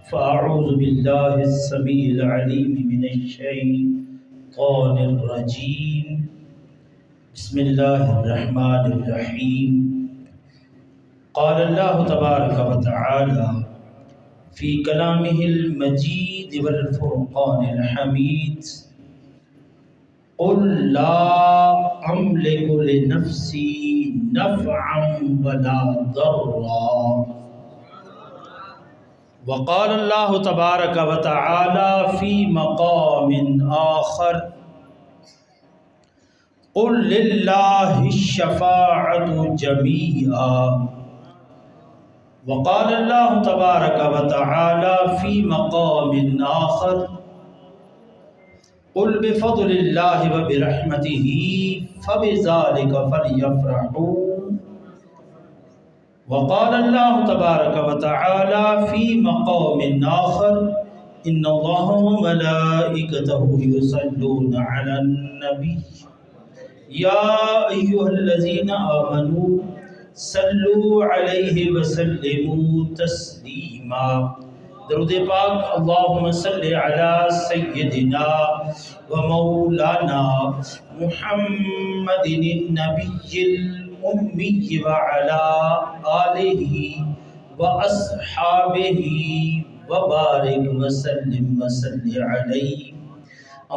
فأعوذ بالله السميع العليم من الشيطان الرجيم. بسم الله الرحمن الرحيم. قال الله تبارك وتعالى في كلامه المجيد والفرقان الحميد: قل لا أملك لنفسي نفعا ولا ضرا. وقال الله تبارك وتعالى في مقام آخر: قل لله الشفاعة جميعا. وقال الله تبارك وتعالى في مقام آخر: قل بفضل الله وبرحمته فبذلك فليفرحوا. وقال الله تبارك وتعالى في مقام آخر: إن الله وملائكته يصلون على النبي يا أيها الذين آمنوا صلوا عليه وسلموا تسلیما. درود پاک. اللہم صلی علی سیدنا و مولانا محمد النبی الأمی وعلى آلہ وأصحابہ وبارک وسلم وصلی علیہ.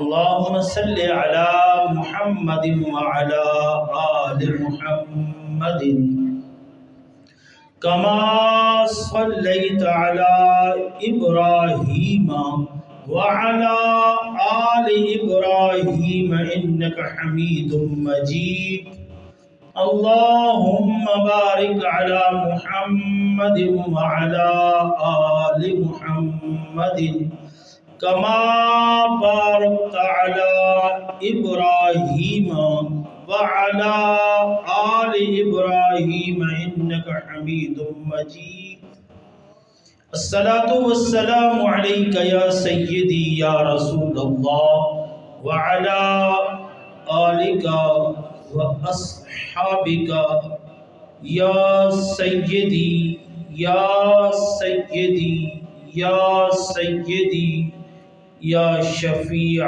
اللہم صلی علی محمد وعلى آل محمد کما صلیت علی ابراہیم وعلى آل ابراہیم انک حمید مجید. اللہم بارک علی محمد وعلى آل محمد کما بارکت علی ابراہیم وعلى آل ابراہیم انک حمید مجید. الصلاة والسلام علیک یا سیدی یا رسول اللہ وعلى آلک وأصحابك يا سيدي يا سيدي يا سيدي يا شفيع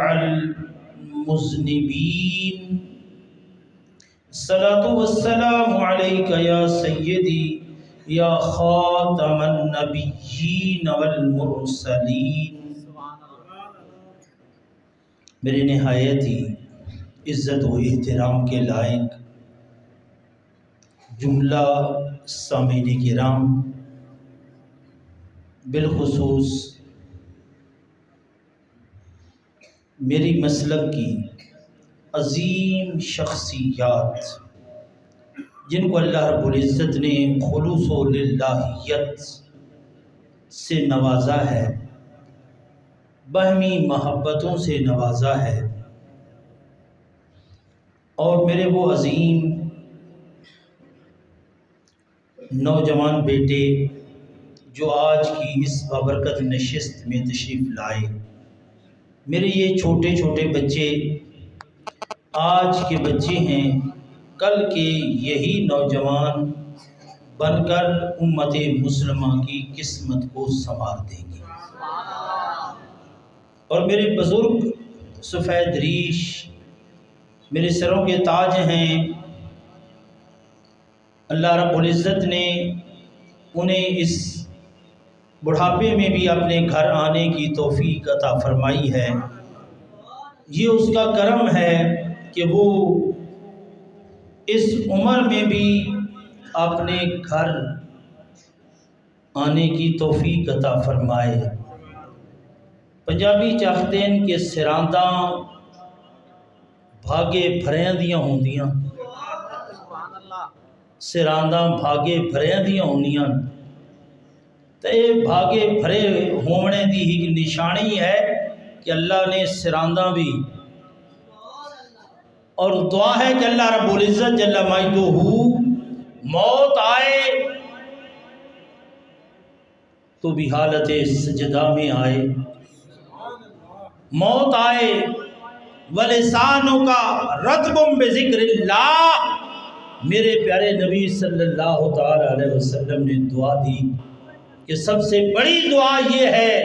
المذنبين. الصلاة والسلام عليك يا سيدي يا خاتم النبيين والمرسلين. میرے نہایت ہی عزت و احترام کے لائق جملہ سامعین کرام، بالخصوص میری مسلک کی عظیم شخصیات جن کو اللہ رب العزت نے خلوص و للہیت سے نوازا ہے، باہمی محبتوں سے نوازا ہے، اور میرے وہ عظیم نوجوان بیٹے جو آج کی اس بابرکت نشست میں تشریف لائے. میرے یہ چھوٹے چھوٹے بچے آج کے بچے ہیں، کل کے یہی نوجوان بن کر امت مسلمہ کی قسمت کو سنوار دیں گے. اور میرے بزرگ سفید ریش میرے سروں کے تاج ہیں. اللہ رب العزت نے انہیں اس بڑھاپے میں بھی اپنے گھر آنے کی توفیق عطا فرمائی ہے. یہ اس کا کرم ہے کہ وہ اس عمر میں بھی اپنے گھر آنے کی توفیق عطا فرمائے. پنجابی چاہتے ہیں کہ سرانداں بھاگے بھریاں دیاں ہوندیاں، سرانداں بھاگے بھریاں دیاں ہوندیاں. تو یہ بھاگے بھرے ہونے دی ہی نشانی ہے کہ اللہ نے سرانداں بھی، اور دعا ہے کہ اللہ رب العزت جل مجدہ موت آئے تو بھی حالت سجدہ میں آئے، موت آئے وَلِسَانُ کا رَتْبٌ بِذِكْرِ اللَّهِ. میرے پیارے نبی صلی اللہ تعالی علیہ وسلم نے دعا دی کہ سب سے بڑی دعا یہ ہے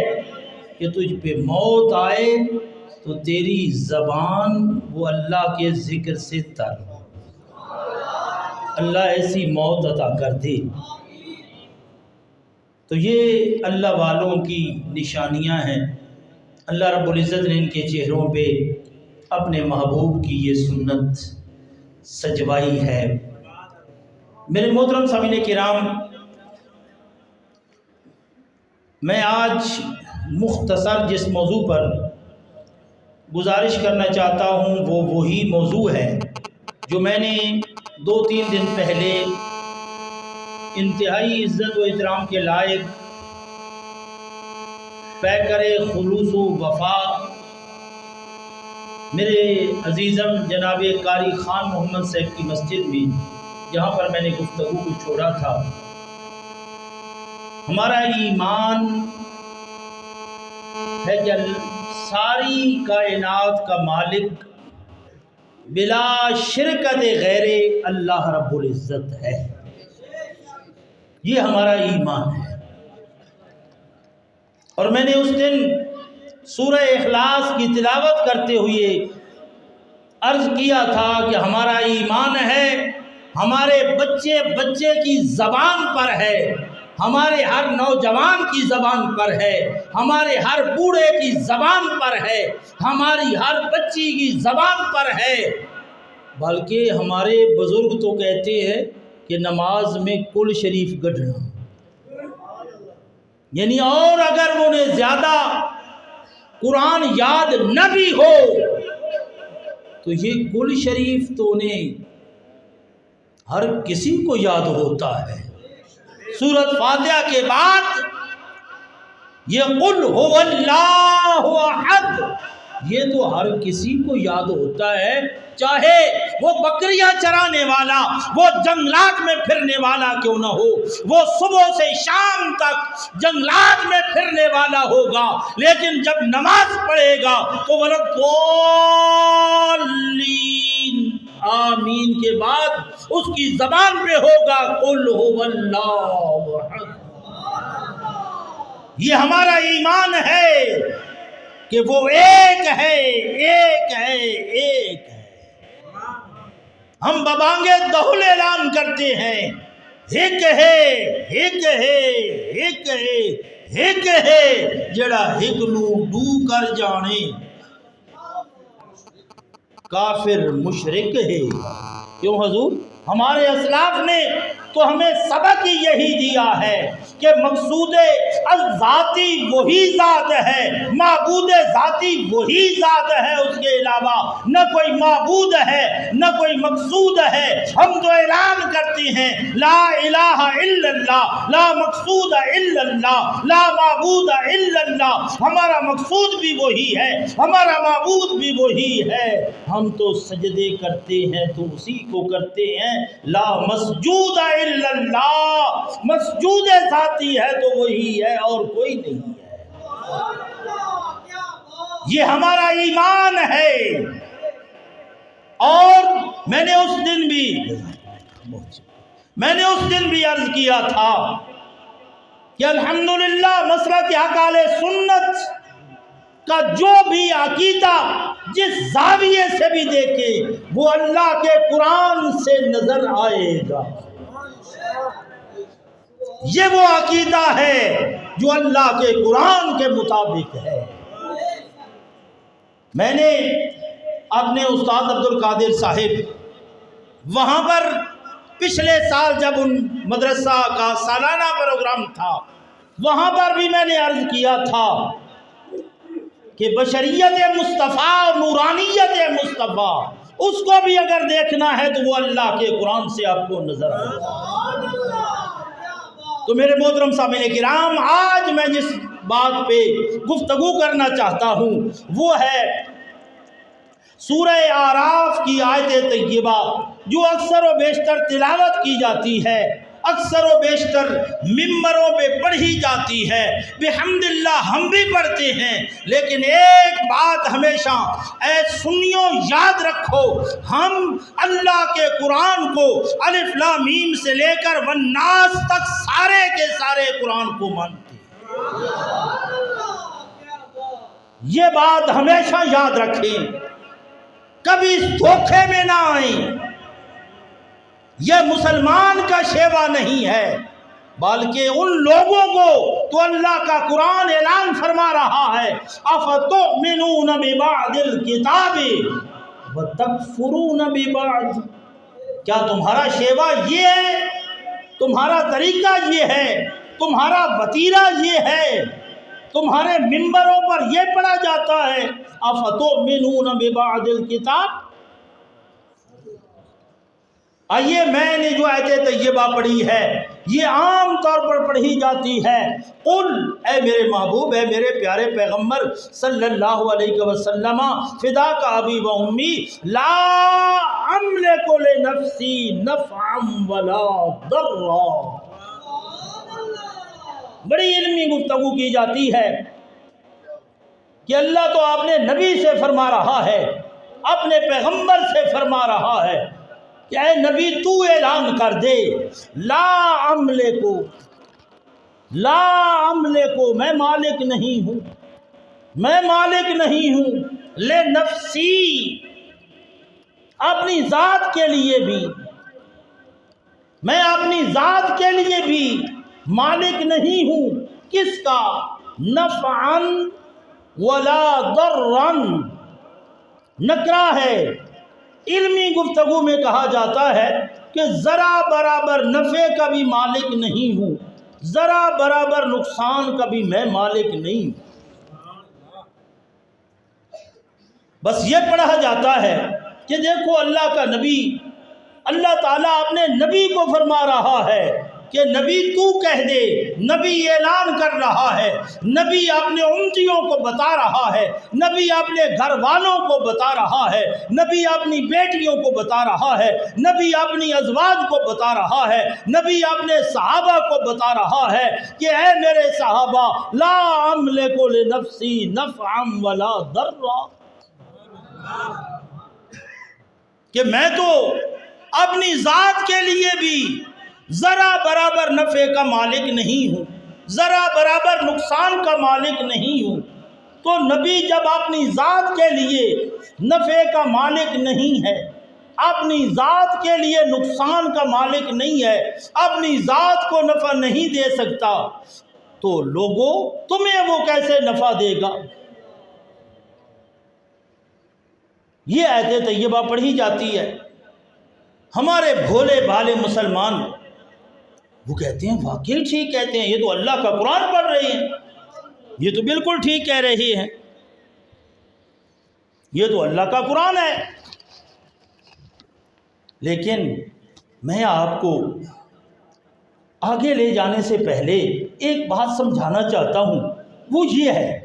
کہ تجھ پہ موت آئے تو تیری زبان وہ اللہ کے ذکر سے تر ہو، اللہ ایسی موت عطا کر دے۔ تو یہ اللہ والوں کی نشانیاں ہیں، اللہ رب العزت نے ان کے چہروں پہ اپنے محبوب کی یہ سنت سجوائی ہے۔ میرے محترم سامعین کرام، میں آج مختصر جس موضوع پر گزارش کرنا چاہتا ہوں وہ وہی موضوع ہے جو میں نے 2-3 دن پہلے انتہائی عزت و احترام کے لائق پیکر خلوص و وفا میرے عزیزم جناب قاری خان محمد صاحب کی مسجد میں جہاں پر میں نے گفتگو کو چھوڑا تھا، ہمارا ایمان ہے کہ ساری کائنات کا مالک بلا شرکت غیر اللہ رب العزت ہے، یہ ہمارا ایمان ہے۔ اور میں نے اس دن سورہ اخلاص کی تلاوت کرتے ہوئے عرض کیا تھا کہ ہمارا ایمان ہے، ہمارے بچے بچے کی زبان پر ہے، ہمارے ہر نوجوان کی زبان پر ہے، ہمارے ہر بوڑھے کی زبان پر ہے، ہماری ہر بچی کی زبان پر ہے، بلکہ ہمارے بزرگ تو کہتے ہیں کہ نماز میں کل شریف گڑھنا، یعنی اور اگر انہیں زیادہ قرآن یاد نہ بھی ہو تو یہ کل شریف تو انہیں ہر کسی کو یاد ہوتا ہے۔ سورۃ فاتحہ کے بعد یہ قل هو اللہ احد، یہ تو ہر کسی کو یاد ہوتا ہے، چاہے وہ بکریاں چرانے والا، وہ جنگلات میں پھرنے والا کیوں نہ ہو، وہ صبح سے شام تک جنگلات میں پھرنے والا ہوگا، لیکن جب نماز پڑھے گا تو وَلَضَّالِّينَ آمین کے بعد اس کی زبان پہ ہوگا قل هو اللہ احد۔ یہ ہمارا ایمان ہے کہ وہ ایک ہے، ایک ہے، ایک ہے۔ ہم ببانگے دہل اعلان کرتے ہیں ایک ہے، ایک ہے، ایک ہے، ایک ہے جڑا ایک نو ڈو کر جانے کافر مشرک ہے۔ کیوں حضور؟ ہمارے اسلاف نے تو ہمیں سبق یہی دیا ہے کہ مقصود الذاتی وہی ذات ہے، معبود ذاتی وہی ذات ہے، اس کے علاوہ نہ کوئی معبود ہے نہ کوئی مقصود ہے۔ ہم تو اعلان کرتے ہیں لا الہ الا اللہ، لا مقصود الا اللہ، لا معبود الا اللہ، ہمارا مقصود بھی وہی ہے، ہمارا معبود بھی وہی ہے۔ ہم تو سجدے کرتے ہیں تو اسی کو کرتے ہیں، لا مسجود الا اللہ، مسجود ذاتی ہے تو وہی ہے اور کوئی نہیں ہے۔ یہ ہمارا ایمان ہے۔ اور میں نے اس دن بھی عرض کیا تھا کہ الحمدللہ مسلک حق اہل سنت کا جو بھی عقیدہ جس زاویے سے بھی دیکھے وہ اللہ کے قرآن سے نظر آئے گا۔ یہ وہ عقیدہ ہے جو اللہ کے قرآن کے مطابق ہے۔ میں نے اپنے استاد عبدالقادر صاحب وہاں پر پچھلے سال جب ان مدرسہ کا سالانہ پروگرام تھا وہاں پر بھی میں نے عرض کیا تھا کہ بشریت مصطفیٰ اور نورانیت مصطفیٰ اس کو بھی اگر دیکھنا ہے تو وہ اللہ کے قرآن سے آپ کو نظر آئے گا۔ تو میرے محترم سامعین کرام، آج میں جس بات پہ گفتگو کرنا چاہتا ہوں وہ ہے سورہ اعراف کی آیت طیبہ جو اکثر و بیشتر تلاوت کی جاتی ہے۔ اکثر و بیشتر ممبروں پہ پڑھی جاتی ہے، بحمداللہ ہم بھی پڑھتے ہیں، لیکن ایک بات ہمیشہ اے سنیوں یاد رکھو، ہم اللہ کے قرآن کو الف لام میم سے لے کر والناس تک سارے کے سارے قرآن کو مانتے ہیں۔ یہ بات ہمیشہ یاد رکھیں، کبھی اس دھوکے میں نہ آئیں۔ یہ مسلمان کا شیوا نہیں ہے، بلکہ ان لوگوں کو تو اللہ کا قرآن اعلان فرما رہا ہے، افتؤمنون ببعض الکتاب وتکفرون ببعض، کیا تمہارا شیوا یہ ہے، تمہارا طریقہ یہ ہے، تمہارا وتیرہ یہ ہے، تمہارے ممبروں پر یہ پڑھا جاتا ہے افتؤمنون ببعض الکتاب؟ آئیے میں نے جو آیت طیبہ پڑھی ہے یہ عام طور پر پڑھی جاتی ہے، قل اے میرے محبوب، اے میرے پیارے پیغمبر صلی اللہ علیہ وسلم، فداک ابی و امی، لا املک لنفسی نفعا ولا ضرا۔ بڑی علمی گفتگو کی جاتی ہے کہ اللہ تو آپ نے نبی سے فرما رہا ہے، اپنے پیغمبر سے فرما رہا ہے کہ اے نبی تو اعلان کر دے، لا املکو، میں مالک نہیں ہوں، میں مالک نہیں ہوں، لنفسی، اپنی ذات کے لیے بھی، میں اپنی ذات کے لیے بھی مالک نہیں ہوں، کس کا؟ نفعا ولا ضرا، نکرہ ہے، علمی گفتگو میں کہا جاتا ہے کہ ذرا برابر نفع کا بھی مالک نہیں ہوں، ذرا برابر نقصان کا بھی میں مالک نہیں ہوں۔ بس یہ پڑھا جاتا ہے کہ دیکھو اللہ کا نبی، اللہ تعالیٰ اپنے نبی کو فرما رہا ہے کہ نبی تو کہہ دے، نبی اعلان کر رہا ہے، نبی اپنے امتیوں کو بتا رہا ہے، نبی اپنے گھر والوں کو بتا رہا ہے، نبی اپنی بیٹیوں کو بتا رہا ہے، نبی اپنی ازواج کو بتا رہا ہے، نبی اپنے صحابہ کو بتا رہا ہے کہ اے میرے صحابہ، لا املک لنفسی نفعا ولا ضرا، کہ میں تو اپنی ذات کے لیے بھی ذرا برابر نفع کا مالک نہیں ہوں، ذرا برابر نقصان کا مالک نہیں ہوں۔ تو نبی جب اپنی ذات کے لیے نفع کا مالک نہیں ہے، اپنی ذات کے لیے نقصان کا مالک نہیں ہے، اپنی ذات کو نفع نہیں دے سکتا، تو لوگوں تمہیں وہ کیسے نفع دے گا؟ یہ آیت طیبہ پڑھی جاتی ہے، ہمارے بھولے بھالے مسلمان وہ کہتے ہیں واقعی ٹھیک کہتے ہیں، یہ تو اللہ کا قرآن پڑھ رہے ہیں، یہ تو بالکل ٹھیک کہہ رہے ہیں، یہ تو اللہ کا قرآن ہے۔ لیکن میں آپ کو آگے لے جانے سے پہلے ایک بات سمجھانا چاہتا ہوں، وہ یہ ہے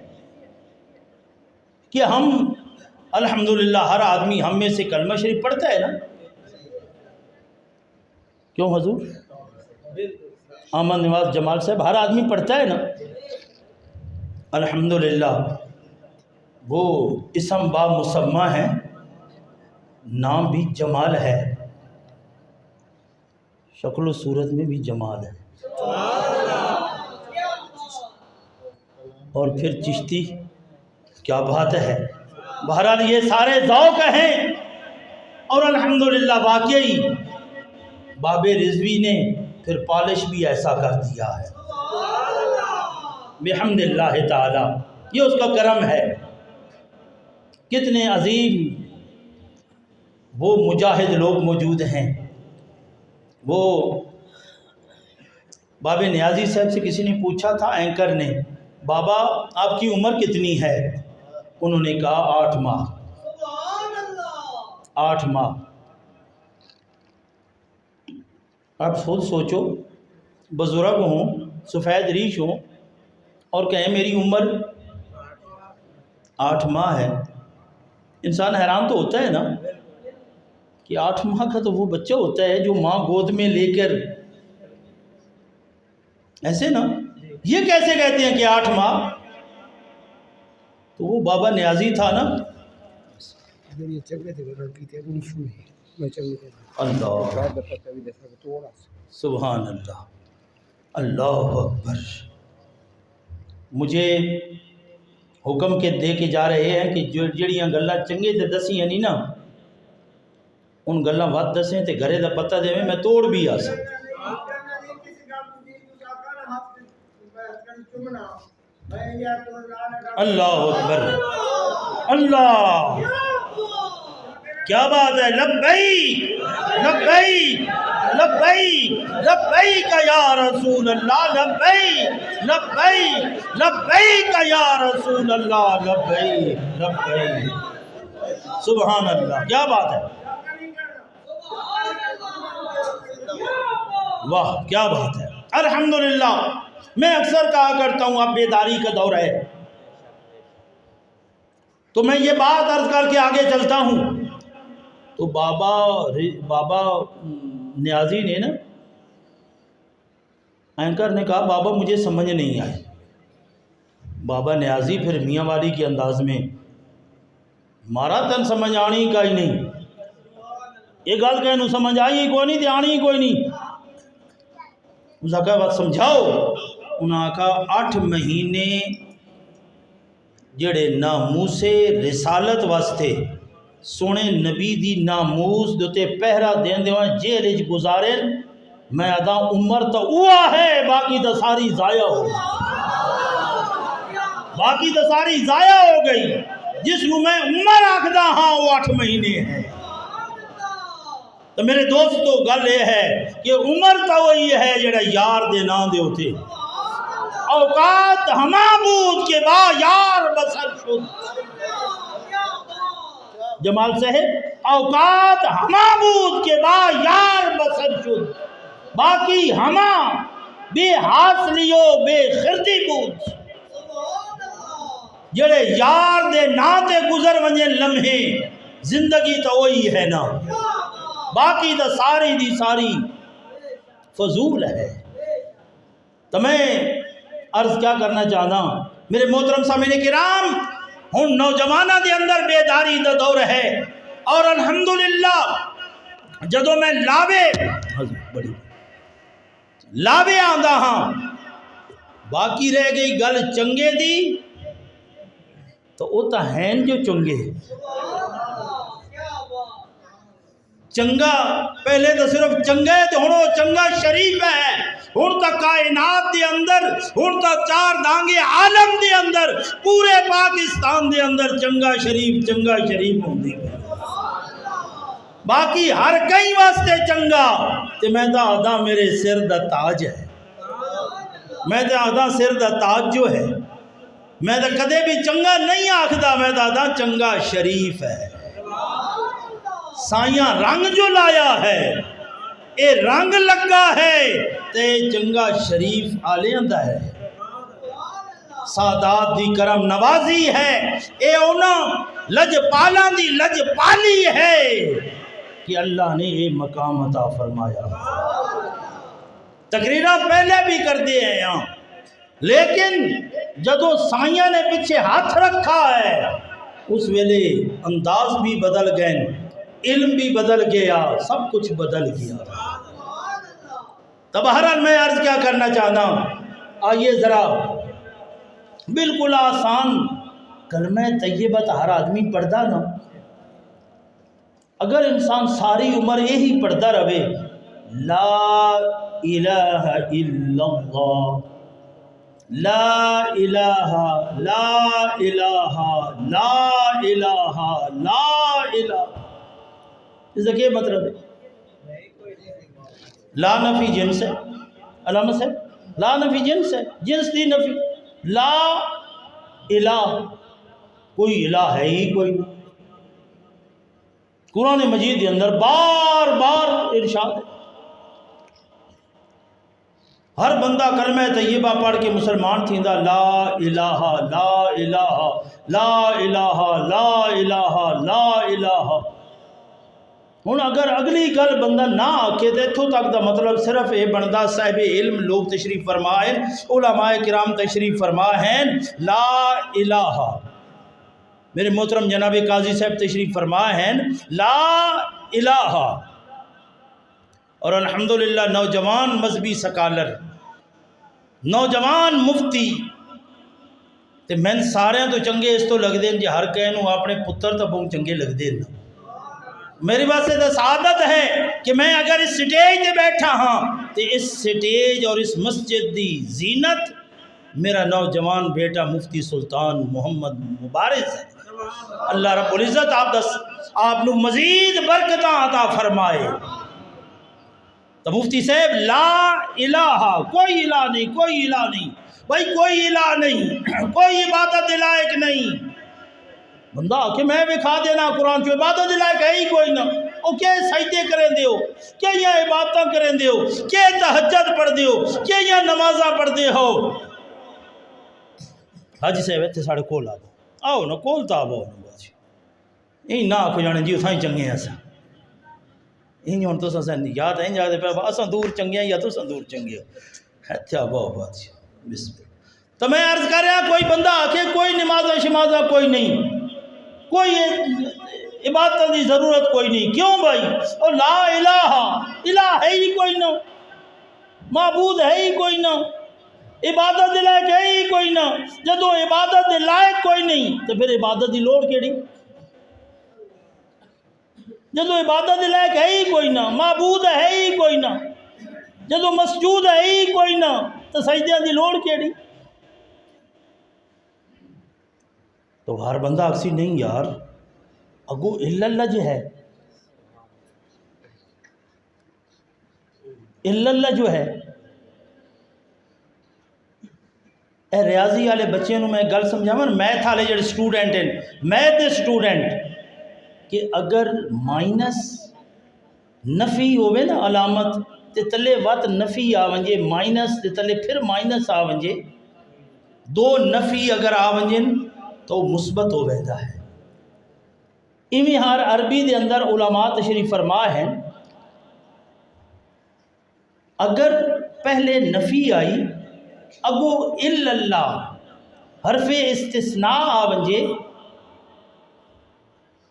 کہ ہم الحمدللہ ہر آدمی ہم میں سے کلمہ شریف پڑھتا ہے نا؟ کیوں حضور؟ احمد نواز جمال صاحب، ہر آدمی پڑھتا ہے نا؟ الحمدللہ وہ اسم با مسمہ ہے، نام بھی جمال ہے، شکل و صورت میں بھی جمال ہے، اور پھر چشتی، کیا بات ہے۔ بہرحال یہ سارے ذوق ہیں، اور الحمدللہ واقعی باب رضوی نے پھر پالش بھی ایسا کر دیا ہے، بحمد اللہ تعالی، یہ اس کا کرم ہے۔ کتنے عظیم وہ مجاہد لوگ موجود ہیں۔ وہ باب نیازی صاحب سے کسی نے پوچھا تھا، اینکر نے، بابا آپ کی عمر کتنی ہے؟ انہوں نے کہا 8 ماہ۔ 8 ماہ۔ آپ خود سوچو، بزرگ ہوں، سفید ریش ہوں، اور کہیں میری عمر 8 ماہ ہے، انسان حیران تو ہوتا ہے نا کہ 8 ماہ کا تو وہ بچہ ہوتا ہے جو ماں گود میں لے کر ایسے نا، یہ کیسے کہتے ہیں کہ 8 ماہ؟ تو وہ بابا نیازی تھا نا، اللہ سبحان اللہ، اللہ اکبر۔ مجھے حکم کے دے کے جا رہے ہیں کہ جڑیاں گلاں چنگے تے دسیاں نہیں نا، ان گلاں ود دسیں تے گھرے دا پتہ دے میں توڑ بھی آ سکتا۔ اللہ اکبر، اللہ، کیا بات ہے، لبیک لبیک لبیک لبیک یا رسول اللہ، لبیک لبیک لبیک یا رسول اللہ، لبیک لبیک، سبحان اللہ، کیا بات ہے، واہ کیا بات ہے، الحمدللہ۔ میں اکثر کہا کرتا ہوں اب بیداری کا دور ہے، تو میں یہ بات عرض کر کے آگے چلتا ہوں۔ تو بابا نیازی نے نا، اینکر نے کہا بابا مجھے سمجھ نہیں آئی۔ بابا نیازی پھر میاں والی کے انداز میں، مارا تن سمجھ آنی کا ہی نہیں، یہ گل کہنو سمجھ آئی کوئی نہیں تے آنی کوئی نہیں۔ اس نے کہا بات سمجھاؤ، انہاں کہا 8 مہینے جڑے ناموس رسالت واسطے سونے نبی دی ناموس دوتے پہرا دین دیوان جیل وچ گزارے، میں ادا عمر تو ہوا ہے، باقی تو ساری ضائع ہو گئی، باقی تو ساری ضائع ہو گئی، جس کو میں عمر آکھدا ہاں وہ 8 مہینے ہے۔ تو میرے دوستو گل یہ ہے کہ عمر تو وہی ہے جڑا یار دے نام دے ہوتے، اوقات ہما بود کے با یار بسر شد، جمال صاحب، اوقات ہما بود کے با یار بسر شد، باقی ہما بے حاصلیو بے خردی بود، جڑے یار دے نا تے گزر ونجے لمحے، زندگی تو وہی ہے نا، باقی تو ساری دی ساری فضول ہے۔ تو میں عرض کیا کرنا چاہتا ہوں میرے محترم سامعین کرام، ہن نوجوانہ دے اندر بیداری دا دور ہے، اور الحمدللہ جدو میں لاوے آندا ہاں، باقی رہ گئی گل چنگے دی، تو وہ تو ہیں جو چنگے، چنگا پہلے تو صرف چنگا ہے، تو ہنو چنگا شریف ہے، ہن تک کائنات دے اندر، ہن تک 4 دانگے عالم دے اندر، پورے پاکستان دے اندر چنگا شریف ہوندی ہے، باقی ہر کئی واسطے چنگا، تے میں دا آدھا میرے سر دا تاج ہے، میں دا آدھا سر دا تاج جو ہے، میں دا کدے بھی چنگا نہیں آکھدا، میں دا آدھا چنگا شریف ہے، سائیاں رنگ جو لایا ہے، اے رنگ لگا ہے، تے چنگا شریف آلے اندہ ہے، سادات دی کرم نوازی ہے، اے اونا لج پالاں دی لج پالی ہے، کہ اللہ نے یہ مقام عطا فرمایا۔ تقریرہ پہلے بھی کر دے ہیں یہاں، لیکن جدو سائیاں نے پیچھے ہاتھ رکھا ہے، اس ویلے انداز بھی بدل گئے، علم بھی بدل گیا، سب کچھ بدل گیا۔ تب بہرحال میں عرض کیا کرنا چاہتا ہوں، آئیے ذرا بالکل آسان کلمہ طیبہ ہر آدمی پڑھتا نا، اگر انسان ساری عمر یہی پڑھتا رہے، لا الہ الا اللہ، لا الہ لا الہ لا الہ لا الہ، اس کا کیا مطلب ہے؟ لا نفی جنس ہے، علامہ صاحب لا نفی جنس ہے، جنس دی نفی، لا الہ، کوئی الہ ہے ہی کوئی نہیں، قرآن مجید کے اندر بار بار ارشاد ہے، ہر بندہ کلمہ طیبہ پڑھ کے مسلمان تھیندا، لا الہ لا الہ لا الہ لا الہ لا الہ، ہوں اگر اگلی گل بندہ نہ آکے تو اتوں تک دا مطلب صرف یہ بنتا صاحب علم لوگ تشریف فرما ہیں، علماء کرام تشریف فرما ہیں، لا الہ، میرے محترم جناب قاضی صاحب تشریف فرما ہیں، لا الہ، اور الحمدللہ نوجوان مذہبی سکالر، نوجوان مفتی تے میں سارے تو چنگے اس تو لگتے ہیں جی ہر کہے نو اپنے پتر تو بہت چنگے لگتے ہیں۔ میری واسطے تو سعادت ہے کہ میں اگر اس سٹیج تے بیٹھا ہاں تو اس سٹیج اور اس مسجد دی زینت میرا نوجوان بیٹا مفتی سلطان محمد مبارز ہے۔ اللہ رب العزت آپ نو مزید برکتاں عطا فرمائے۔ تو مفتی صاحب لا الہ، کوئی الہ نہیں، کوئی الہ نہیں بھائی، کوئی الہ نہیں، کوئی عبادت لائق نہیں۔ بندہ کہ میں بکھا دینا قرآن چو عبادت لائق ہے ہی کوئی نہ، او کیا سجدے کریں دیو، کیا یہ عبادتاں کریں دیو، کیا تہجد پڑھ دیو، کیا یہ نمازاں پڑھ دے ہو۔ حاجی صاحب اتنے ساڑھے کول آؤ نا، کول تا آؤ نا، بات یہ نہ آکھو جانے جی اتھاں ہی چنگے ہیں ایسا یہ ہوں تو یاد ہے جاتے پہ اساں دور چنگے ہیں یا تو دور چنگے ہو۔ اچھا بہت بات بسم اللہ۔ تو میں عرض کر رہا کوئی بندہ آکھے کوئی نمازہ شمازہ کوئی نہیں، کوئی عبادت کی ضرورت کوئی نہیں، کیوں بھائی؟ اور لا الہ، الہ ہے ہی کوئی نہ، معبود ہے ہی کوئی نہ، عبادت لائق ہے ہی کوئی نہ۔ جدو عبادت لائق کوئی نہیں تو پھر عبادت کی لوڑ کیڑی؟ جدو عبادت لائق ہے ہی کوئی نہ، معبود ہے ہی کوئی نہ، جدو مسجود ہے ہی کوئی نہ تو سجدے کی لوڑ کیڑی؟ تو ہر بندہ اکسی نہیں یار، اگو اللہ جو ہے، اللہ جو ہے، اے ریاضی والے بچے نو میں گل سمجھاواں، میتھ والے جڑے سٹوڈنٹ ہیں، میتھ دے سٹوڈنٹ، کہ اگر مائنس نفی ہوئے نا علامت تے تلے وات نفی آ ونجے، مائنس تے تلے پھر مائنس آ ونجے، دو نفی اگر آ ونجن تو مثبت ہو ویدا ہے۔ ایویں ہر عربی دے اندر علماء تشریف فرما ہیں، اگر پہلے نفی آئی اگو اللہ حرف استثناء آ ونجے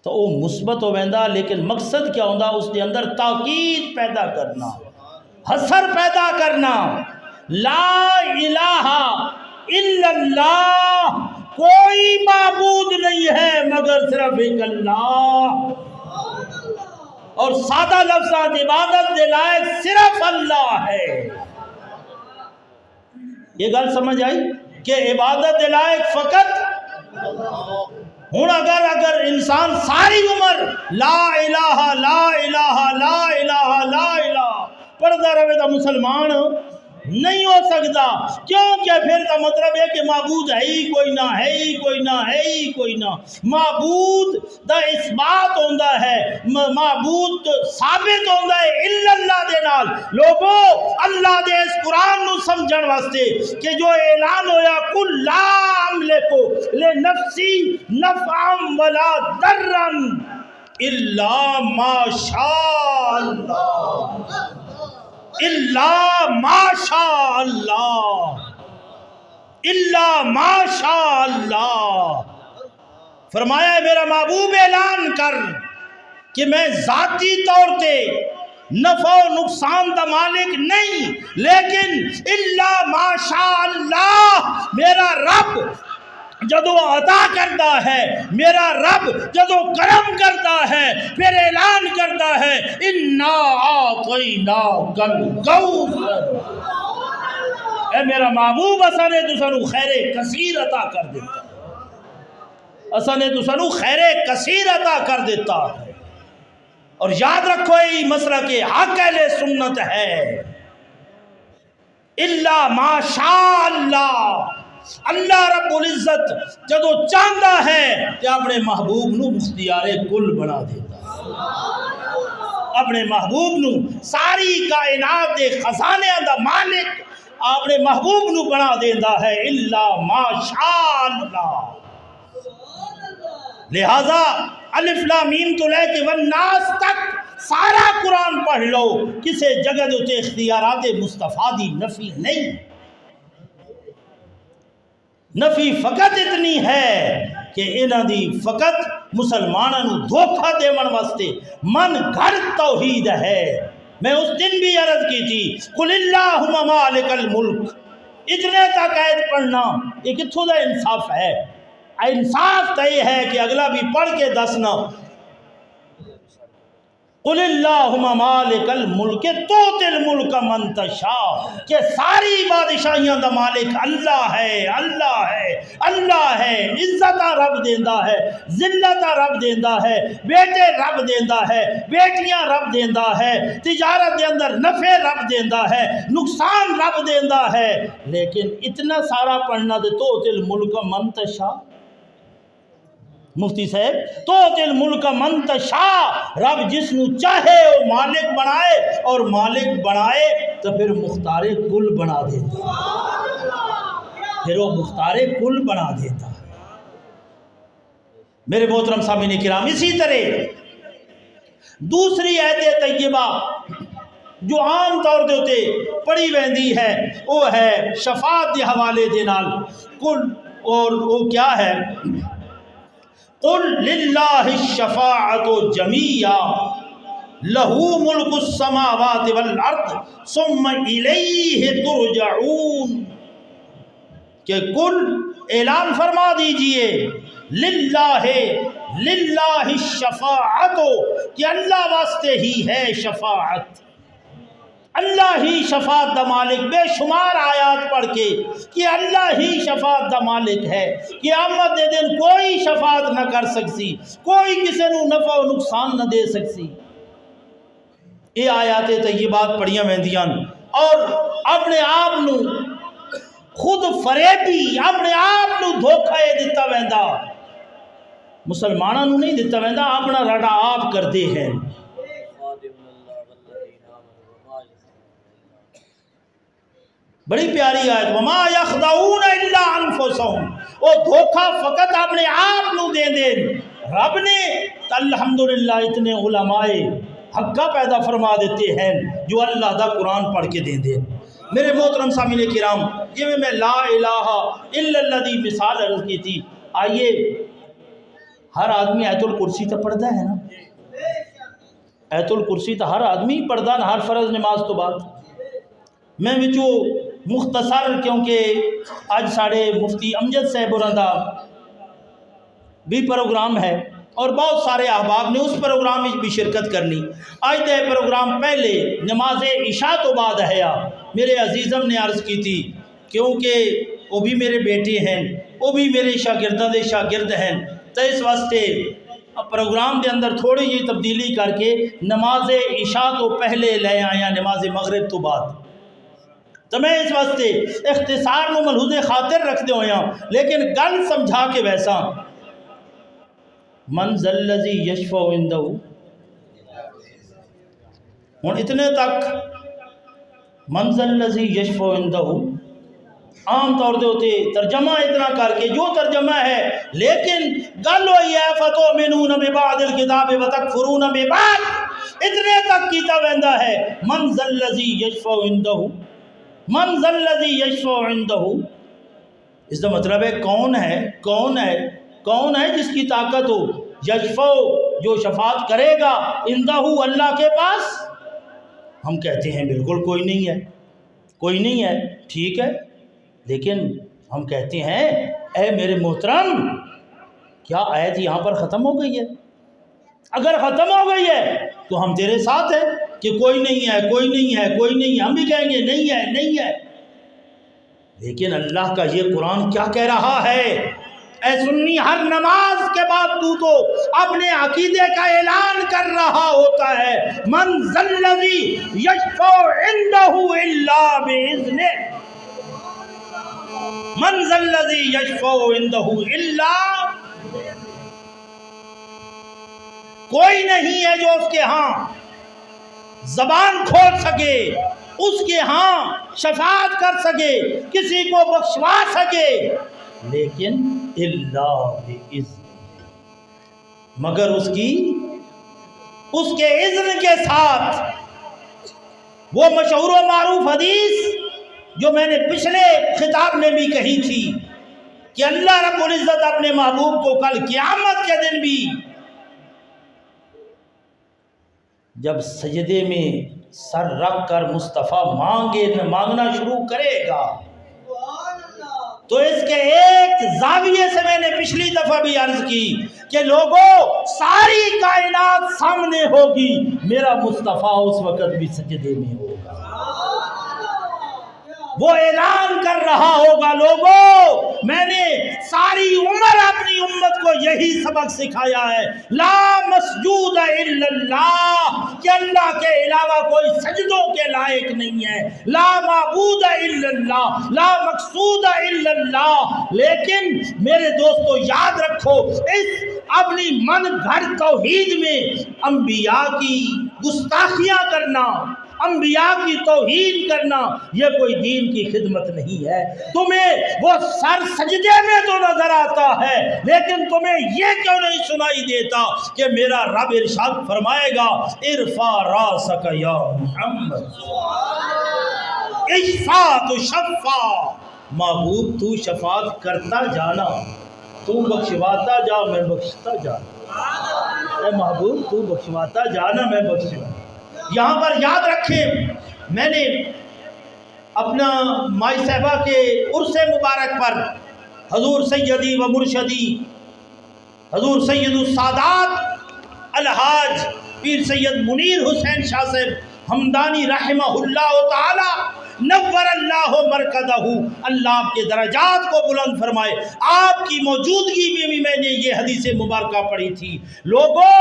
تو وہ مثبت ہو ویندا، لیکن مقصد کیا ہوندا اس دے اندر تاکید پیدا کرنا، حصر پیدا کرنا۔ لا الہ الا اللہ، کوئی معبود نہیں ہے مگر صرف ایک اللہ، اور سادہ لفظات عبادت دے لائق صرف اللہ ہے۔ یہ گل سمجھ آئی کہ عبادت دے لائق فقط ہوں اگر انسان ساری عمر لا الہ لا الہ لا الہ لا الہ پڑھتا رہے تو مسلمان نہیں ہو سکتا، کیونکہ پھر کا مطلب ہے کہ معبود ہے ہی کوئی نہ، ہے ہی کوئی نہ، ہے ہی کوئی نہ۔ معبود دا اس بات ہوندہ ہے، معبود ثابت ہوندہ ہے الا اللہ دے نال۔ لوگوں اللہ دے اس قرآن نو سمجھن واسطے کہ جو اعلان ہویا کل لا املکو لنفسی نفعا ولا ضرا الا ما شاء اللہ، الا ما شاء اللہ، الا ما شاء اللہ۔ فرمایا ہے میرا محبوب اعلان کر کہ میں ذاتی طور پہ نفع و نقصان دا مالک نہیں، لیکن الا ما شاء اللہ، میرا رب جدو عطا کرتا ہے، میرا رب جدو کرم کرتا ہے پھر اعلان کرتا ہے انا اعطیناک الکوثر، اے میرا محبوب اساں نے تسانو خیر کثیر عطا کر دیتا، اساں نے تسانو خیر کثیر عطا کر دیتا ہے۔ اور یاد رکھو یہ مسئلہ کہ حق اہل سنت ہے، الا ما شاء اللہ، اللہ رب العزت جدو چاہتا ہے کہ اپنے محبوب نو مختیار کل بنا دیتا، اپنے محبوب نو ساری کائنات دے خزانے دا مالک اپنے محبوب نو بنا دیتا ہے، الا ما شاء اللہ۔ لہذا الف لام میم تو لے کے والناس تک سارا قرآن پڑھ لو، کسے جگہ دے اختیارات مصطفیٰ دی نفی نہیں، نفی فقط اتنی ہے کہ انہاں دی فقط مسلمانوں نو دھوکہ دیون واسطے من گھر توحید ہے۔ میں اس دن بھی عرض کی تھی قل اللہم مالک الملک، اتنے تک آیت پڑھنا یہ کتھوں دا انصاف ہے؟ انصاف تو یہ ہے کہ اگلا بھی پڑھ کے دسنا قل اللہم مالک الملک تؤتی الملک من تشاء، کہ ساری بادشاہیاں دا مالک اللہ ہے، اللہ ہے، اللہ ہے، عزت رب دیندا ہے، ذلت رب دیندا ہے، بیٹے رب دیندا ہے، بیٹیاں رب دیندا ہے، تجارت دے اندر نفع رب دیندا ہے، نقصان رب دیندا ہے، لیکن اتنا سارا پڑھنا دے تؤتی الملک من تشاء۔ مفتی صاحب تؤتی الملک من تشاء، رب جس نو چاہے وہ مالک بنائے، اور مالک بنائے تو پھر مختار کل بنا دیتا، پھر وہ مختار کل بنا دیتا۔ میرے محترم سامعین کرام، اسی طرح دوسری آیت طیبہ جو عام طور دے ہوتے پڑھی ویندی ہے وہ ہے شفاعت کے حوالے دے نال کل، اور وہ کیا ہے؟ قل للہ الشفاعت جمیعا لہ ملک السماوات والارض ثم الیہ ترجعون، کہ کل اعلان فرما دیجئے للہ، للہ الشفاعت، کہ اللہ واسطے ہی ہے شفاعت، اللہ ہی شفاعت دا مالک، بے شمار آیات پڑھ کے کہ اللہ ہی شفاعت دا مالک ہے، قیامت دے دن کوئی شفاعت نہ کر سکسی، کوئی کسی نو نفع و نقصان نہ دے سکسی۔ یہ آیات طیبات پڑھیاں ویندیاں اور اپنے آپ نو خود فریبی، اپنے آپ نو دھوکہ دیتا ویندا، مسلمانوں نو نہیں دیتا ویندا، اپنا رڑا آپ کردے ہیں۔ بڑی پیاری آیت، وما یخدعون الا انفسہم، وہ دھوکہ فقط اپنے آپ نو دے دیں۔ رب نے الحمدللہ اتنے علماء حقہ پیدا فرما دیتے ہیں جو اللہ دا قرآن پڑھ کے دے دیں۔ میرے محترم سامعین کرام، یہ میں لا الہ الا اللہ دی مثال عرض کی تھی، آئیے ہر آدمی آیت الکرسی تو پڑھتا ہے نا، آیت الکرسی تو ہر آدمی پڑھتا نا ہر فرض نماز تو بعد۔ میں وچو مختصر، کیونکہ آج ساڑھے مفتی امجد صاحب ہوراں دا بھی پروگرام ہے اور بہت سارے احباب نے اس پروگرام میں بھی شرکت کرنی، آج دے پروگرام پہلے نماز عشاء تو بعد ہے، میرے عزیزم نے عرض کی تھی کیونکہ وہ بھی میرے بیٹے ہیں، وہ بھی میرے شاگردوں دے شاگرد ہیں، تو اس واسطے پروگرام دے اندر تھوڑی جی تبدیلی کر کے نماز عشاء تو پہلے لے آیا، نماز مغرب تو بعد۔ تو میں اس واسطے اختصار نو ملحوظ خاطر رکھتے ہویا، لیکن گل سمجھا کے ویسا من ذا الذی یشفع عندہ، ہوں اتنے تک من ذا الذی یشفع عندہ عام طور دے ہوتے ترجمہ اتنا کر کے جو ترجمہ ہے، لیکن گل ہوئی ہے فتؤمنون ببعض الکتاب وتکفرون ببعض، اتنے تک کیتا ویندا ہے من ذا الذی یشفع عندہ، من ذا الذی یشفع عندہ، اس کا مطلب ہے کون ہے، کون ہے، کون ہے جس کی طاقت ہو، یشفع جو شفاعت کرے گا، عندہ اللہ کے پاس۔ ہم کہتے ہیں بالکل کوئی نہیں ہے، کوئی نہیں ہے، ٹھیک ہے، لیکن ہم کہتے ہیں اے میرے محترم، کیا آیت یہاں پر ختم ہو گئی ہے؟ اگر ختم ہو گئی ہے تو ہم تیرے ساتھ ہیں کہ کوئی نہیں ہے، کوئی نہیں ہے، کوئی نہیں ہے، ہم بھی کہیں گے نہیں ہے، نہیں ہے، لیکن اللہ کا یہ قرآن کیا کہہ رہا ہے؟ اے سنی، ہر نماز کے بعد تو اپنے عقیدے کا اعلان کر رہا ہوتا ہے، من ذا الذی یشفع عندہ الا باذنہ، من ذا الذی یشفع عندہ الا، کوئی نہیں ہے جو اس کے ہاں زبان کھول سکے، اس کے ہاں شفاعت کر سکے، کسی کو بخشوا سکے، لیکن الا باذن، مگر اس کی اس کے اذن کے ساتھ وہ مشہور و معروف حدیث جو میں نے پچھلے خطاب میں بھی کہی تھی کہ اللہ رب العزت اپنے محبوب کو کل قیامت کے دن بھی جب سجدے میں سر رکھ کر مصطفیٰ مانگنا شروع کرے گا تو اس کے ایک زاویے سے میں نے پچھلی دفعہ بھی عرض کی کہ لوگوں ساری کائنات سامنے ہوگی، میرا مصطفیٰ اس وقت بھی سجدے میں ہوگا، وہ اعلان کر رہا ہوگا لوگوں میں نے ساری عمر اپنی امت کو یہی سبق سکھایا ہے، لا مسجود الا اللہ، کہ اللہ کے علاوہ کوئی سجدوں کے لائق نہیں ہے، لا معبود الا اللہ، لا مقصود الا اللہ۔ لیکن میرے دوستو یاد رکھو، اس اپنی من گھڑ توحید میں انبیاء کی گستاخیاں کرنا، انبیاء کی توہین کرنا یہ کوئی دین کی خدمت نہیں ہے۔ تمہیں وہ سر سجدے میں تو نظر آتا ہے، لیکن تمہیں یہ کیوں نہیں سنائی دیتا کہ میرا رب ارشاد فرمائے گا ارفع راسک یا محمد اشفع تشفع، محبوب تو شفاعت کرتا جانا، تو بخشواتا جا میں بخشتا جانا، اے محبوب تو بخشواتا جانا میں بخشتا۔ یہاں پر یاد رکھیں، میں نے اپنا مائی صاحبہ کے عرس مبارک پر حضور سیدی و مرشدی حضور سید السادات الحاج پیر سید منیر حسین شاہ صاحب ہمدانی رحمہ اللہ تعالی نور اللہ مرکزہ، اللہ آپ کے درجات کو بلند فرمائے، آپ کی موجودگی میں بھی میں نے یہ حدیث مبارکہ پڑھی تھی۔ لوگوں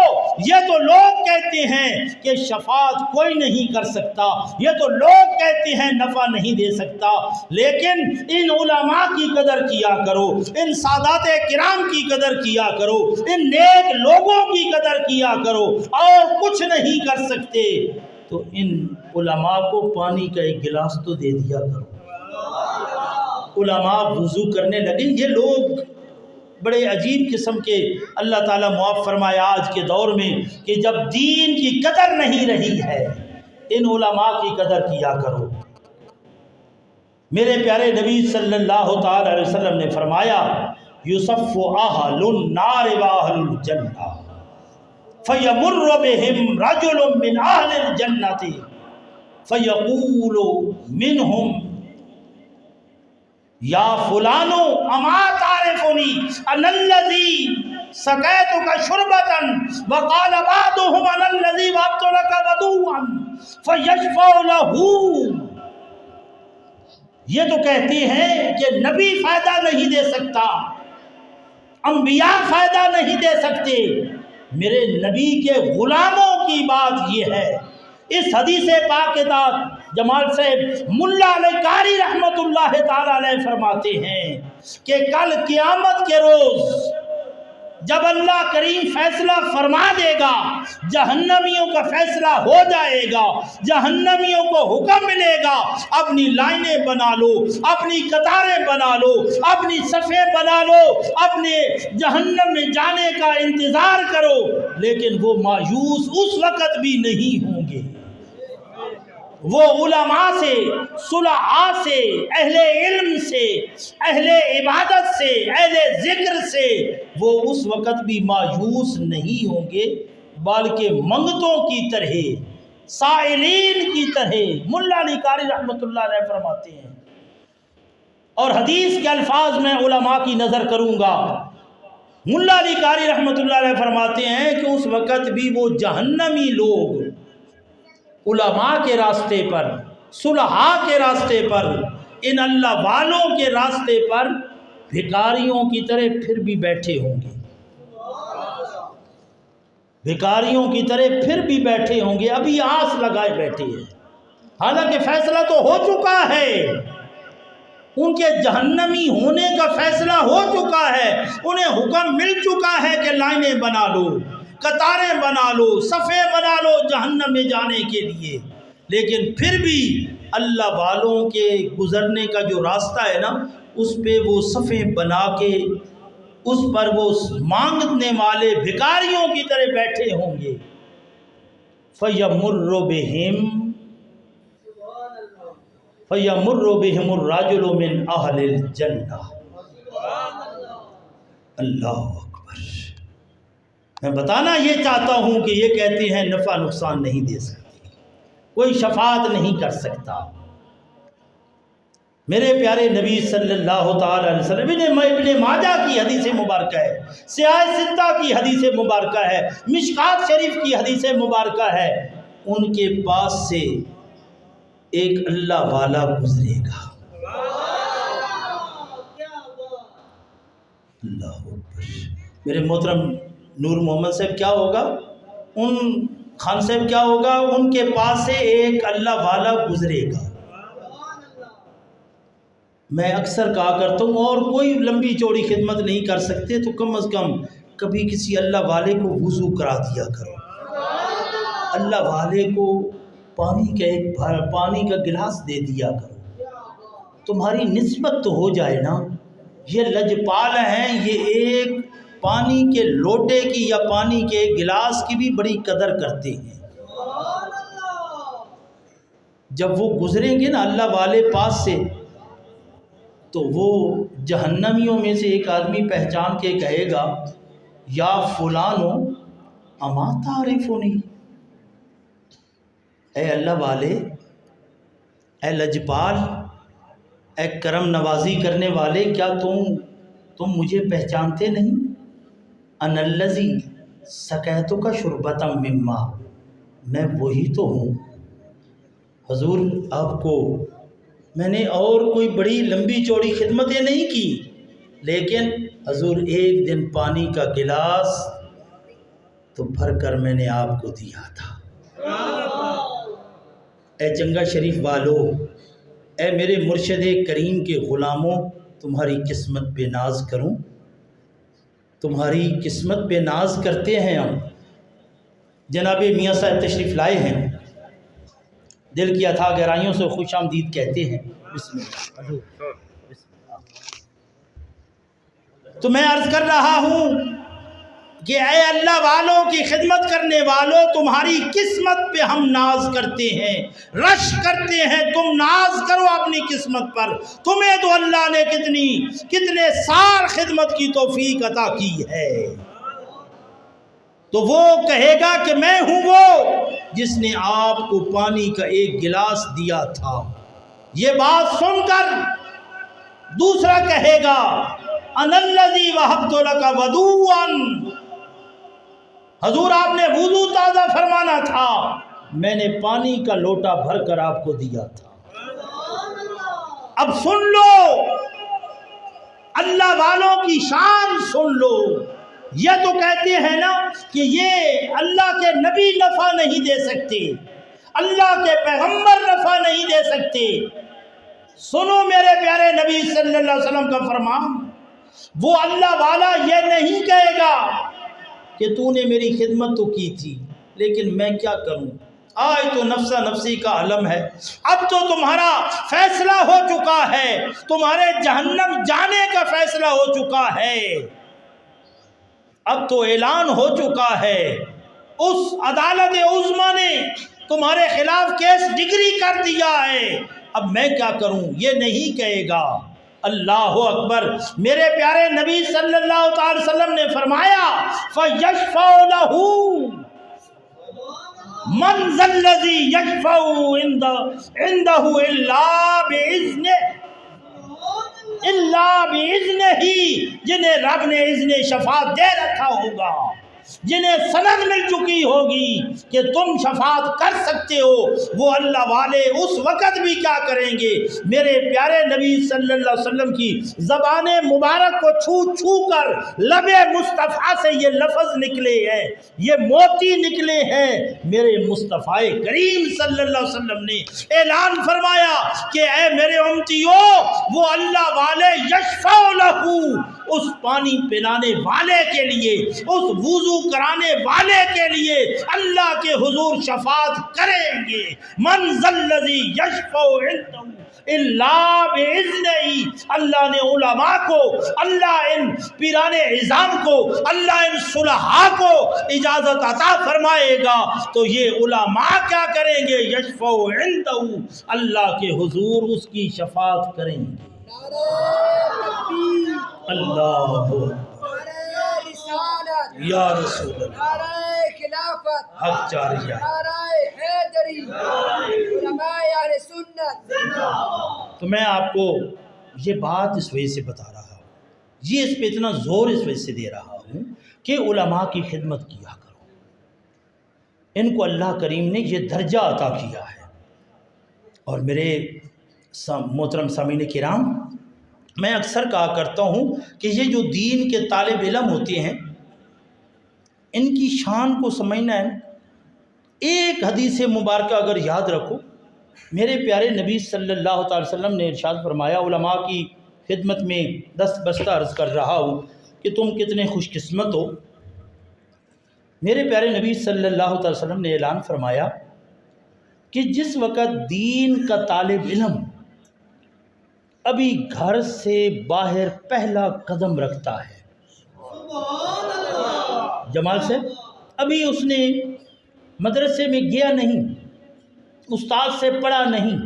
یہ تو لوگ کہتے ہیں کہ شفاعت کوئی نہیں کر سکتا، یہ تو لوگ کہتے ہیں نفع نہیں دے سکتا، لیکن ان علماء کی قدر کیا کرو، ان سادات کرام کی قدر کیا کرو، ان نیک لوگوں کی قدر کیا کرو، اور کچھ نہیں کر سکتے تو ان علماء کو پانی کا ایک گلاس تو دے دیا کرو۔ علماء وضو کرنے لگے، یہ لوگ بڑے عجیب قسم کے، اللہ تعالیٰ معاف فرمائے آج کے دور میں کہ جب دین کی قدر نہیں رہی ہے، ان علماء کی قدر کیا کرو۔ میرے پیارے نبی صلی اللہ تعالی علیہ وسلم نے فرمایا یصف اہل النار و اہل الجنہ فیمر بہم رجل من اہل الجنہ فیقول منہم یا فلانو اما تعرفنی ان الذی سقیتک شربتا وقال بعضهم ان الذی وهبت لک بدوا فیشفع له۔ یہ تو کہتے ہیں کہ نبی فائدہ نہیں دے سکتا، انبیاء فائدہ نہیں دے سکتے، میرے نبی کے غلاموں کی بات یہ ہے۔ اس حدیث پاک کے تحت جمال صاحب ملا علی قاری رحمت اللہ تعالی علیہ فرماتے ہیں کہ کل قیامت کے روز جب اللہ کریم فیصلہ فرما دے گا، جہنمیوں کا فیصلہ ہو جائے گا، جہنمیوں کو حکم ملے گا اپنی لائنیں بنا لو، اپنی قطاریں بنا لو، اپنی صفیں بنا لو، اپنے جہنم میں جانے کا انتظار کرو، لیکن وہ مایوس اس وقت بھی نہیں ہوں گے۔ وہ علماء سے، صلحاء سے، اہل علم سے، اہل عبادت سے، اہل ذکر سے وہ اس وقت بھی مایوس نہیں ہوں گے، بلکہ منگتوں کی طرح، سائلین کی طرح ملا علی قاری رحمت اللہ علیہ فرماتے ہیں۔ اور حدیث کے الفاظ میں علماء کی نظر کروں گا، ملا علی قاری رحمت اللہ علیہ فرماتے ہیں کہ اس وقت بھی وہ جہنمی لوگ علماء کے راستے پر، صلحاء کے راستے پر، ان اللہ والوں کے راستے پر بھکاریوں کی طرح پھر بھی بیٹھے ہوں گے، بھکاریوں کی طرح پھر بھی بیٹھے ہوں گے، ابھی آس لگائے بیٹھے ہیں، حالانکہ فیصلہ تو ہو چکا ہے، ان کے جہنمی ہونے کا فیصلہ ہو چکا ہے، انہیں حکم مل چکا ہے کہ لائنیں بنا لو، قطاریں بنا لو، صفیں بنا لو جہنم میں جانے کے لیے، لیکن پھر بھی اللہ والوں کے گزرنے کا جو راستہ ہے نا، اس پہ وہ صفیں بنا کے اس پر وہ مانگنے والے بھکاریوں کی طرح بیٹھے ہوں گے۔ فَيَمُرُّ بِهِمُ الرَّجُلُ مِنْ أَهْلِ الْجَنَّةِ۔ اللہ اکبر۔ میں بتانا یہ چاہتا ہوں کہ یہ کہتے ہیں نفع نقصان نہیں دے سکتے، کوئی شفاعت نہیں کر سکتا۔ میرے پیارے نبی صلی اللہ تعالی علیہ وسلم، ابن ماجہ کی حدیث مبارکہ ہے، سیاہ ستہ کی حدیث مبارکہ ہے، مشکات شریف کی حدیث مبارکہ ہے، ان کے پاس سے ایک اللہ والا گزرے گا۔ اللہ اکبر۔ میرے محترم نور محمد صاحب کیا ہوگا، ان خان صاحب کیا ہوگا، ان کے پاس سے ایک اللہ والا گزرے گا۔ میں اکثر کہا کرتا ہوں، اور کوئی لمبی چوڑی خدمت نہیں کر سکتے تو کم از کم کبھی کسی اللہ والے کو وضو کرا دیا کرو، اللہ والے کو پانی کا گلاس دے دیا کرو، تمہاری نسبت تو ہو جائے نا۔ یہ لجپال ہیں، یہ ایک پانی کے لوٹے کی یا پانی کے گلاس کی بھی بڑی قدر کرتے ہیں۔ جب وہ گزریں گے نا اللہ والے پاس سے، تو وہ جہنمیوں میں سے ایک آدمی پہچان کے کہے گا، یا فلانو اما تعرفنی، اے اللہ والے، اے لجپال، اے کرم نوازی کرنے والے، کیا تم مجھے پہچانتے نہیں؟ انا الذی سقیتک شربۃ من ماء، میں وہی تو ہوں۔ حضور آپ کو میں نے اور کوئی بڑی لمبی چوڑی خدمتیں نہیں کی، لیکن حضور ایک دن پانی کا گلاس تو بھر کر میں نے آپ کو دیا تھا۔ اے جنگا شریف والو، اے میرے مرشد کریم کے غلاموں، تمہاری قسمت پہ ناز کروں، تمہاری قسمت پہ ناز کرتے ہیں ہم۔ جناب میاں صاحب تشریف لائے ہیں، دل کی اتھا گہرائیوں سے خوش آمدید کہتے ہیں۔ بسم اللہ۔ تو میں عرض کر رہا ہوں کہ اے اللہ والوں کی خدمت کرنے والوں، تمہاری قسمت پہ ہم ناز کرتے ہیں، رش کرتے ہیں۔ تم ناز کرو اپنی قسمت پر، تمہیں تو اللہ نے کتنے سال خدمت کی توفیق عطا کی ہے۔ تو وہ کہے گا کہ میں ہوں وہ جس نے آپ کو پانی کا ایک گلاس دیا تھا۔ یہ بات سن کر دوسرا کہے گا، انا الذی وہبت لک وضوءا، حضور آپ نے وضو تازہ فرمانا تھا، میں نے پانی کا لوٹا بھر کر آپ کو دیا تھا۔ اب سن لو، اللہ والوں کی شان سن لو۔ یہ تو کہتے ہیں نا کہ یہ اللہ کے نبی نفع نہیں دے سکتے، اللہ کے پیغمبر نفع نہیں دے سکتے۔ سنو میرے پیارے نبی صلی اللہ علیہ وسلم کا فرمان، وہ اللہ والا یہ نہیں کہے گا کہ تو نے میری خدمت تو کی تھی، لیکن میں کیا کروں، آج تو نفسا نفسی کا عالم ہے، اب تو تمہارا فیصلہ ہو چکا ہے، تمہارے جہنم جانے کا فیصلہ ہو چکا ہے، اب تو اعلان ہو چکا ہے، اس عدالت عظمیٰ نے تمہارے خلاف کیس ڈگری کر دیا ہے، اب میں کیا کروں، یہ نہیں کہے گا۔ اللہ اکبر۔ میرے پیارے نبی صلی اللہ تعالی وسلم نے فرمایا، فَيَشْفَعُ لَهُ مَنْ ذَا الَّذِي يَشْفَعُ عِنْدَهُ إِلَّا بِإِذْنِهِ، جنہیں رب نے اذن شفاعت دے رکھا ہوگا، جنہیں سند مل چکی ہوگی کہ تم شفاعت کر سکتے ہو، وہ اللہ والے اس وقت بھی کیا کریں گے؟ میرے پیارے نبی صلی اللہ علیہ وسلم کی زبان مبارک کو چھو چھو کر لب مصطفیٰ سے یہ لفظ نکلے ہیں، یہ موتی نکلے ہیں۔ میرے مصطفیٰ کریم صلی اللہ علیہ وسلم نے اعلان فرمایا کہ اے میرے امتیوں، وہ اللہ والے یشفع لہو، اس پانی پلانے والے کے لیے، اس وضو کرانے والے کے لیے اللہ کے حضور شفاعت کریں گے۔ من ذا الذی یشفع عنده الا باذنہ، اللہ نے علماء کو، اللہ ان پیران عظام کو، اللہ ان صلحاء کو اجازت عطا فرمائے گا تو یہ علماء کیا کریں گے؟ یشفع عنده، اللہ کے حضور اس کی شفاعت کریں گے۔ اللہ یا رسول اللہ، حق جاریہ، تو میں آپ کو یہ بات اس وجہ سے بتا رہا ہوں، یہ اس پہ اتنا زور اس وجہ سے دے رہا ہوں کہ علماء کی خدمت کیا کرو، ان کو اللہ کریم نے یہ درجہ عطا کیا ہے۔ اور میرے محترم سامعین کرام، میں اکثر کہا کرتا ہوں کہ یہ جو دین کے طالب علم ہوتے ہیں ان کی شان کو سمجھنا ہے۔ ایک حدیث مبارکہ اگر یاد رکھو، میرے پیارے نبی صلی اللہ تعالی وسلم نے ارشاد فرمایا، علماء کی خدمت میں دست بستہ عرض کر رہا ہوں کہ تم کتنے خوش قسمت ہو۔ میرے پیارے نبی صلی اللہ تعالی وسلم نے اعلان فرمایا کہ جس وقت دین کا طالب علم ابھی گھر سے باہر پہلا قدم رکھتا ہے، جمال سے ابھی اس نے مدرسے میں گیا نہیں، استاد سے پڑھا نہیں،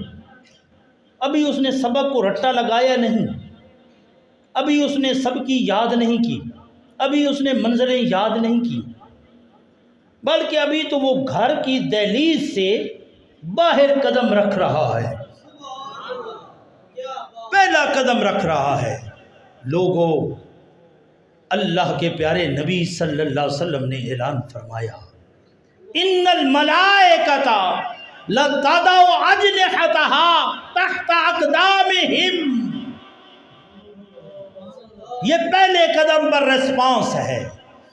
ابھی اس نے سبق کو رٹا لگایا نہیں، ابھی اس نے سب کی یاد نہیں کی، ابھی اس نے منزلیں یاد نہیں کی، بلکہ ابھی تو وہ گھر کی دہلیز سے باہر قدم رکھ رہا ہے، پہلا قدم رکھ رہا ہے۔ لوگوں، اللہ کے پیارے نبی صلی اللہ علیہ وسلم نے اعلان فرمایا، ان الملائکۃ لتضع اجنحتها تحت اقدامہم، یہ پہلے قدم پر ریسپانس ہے،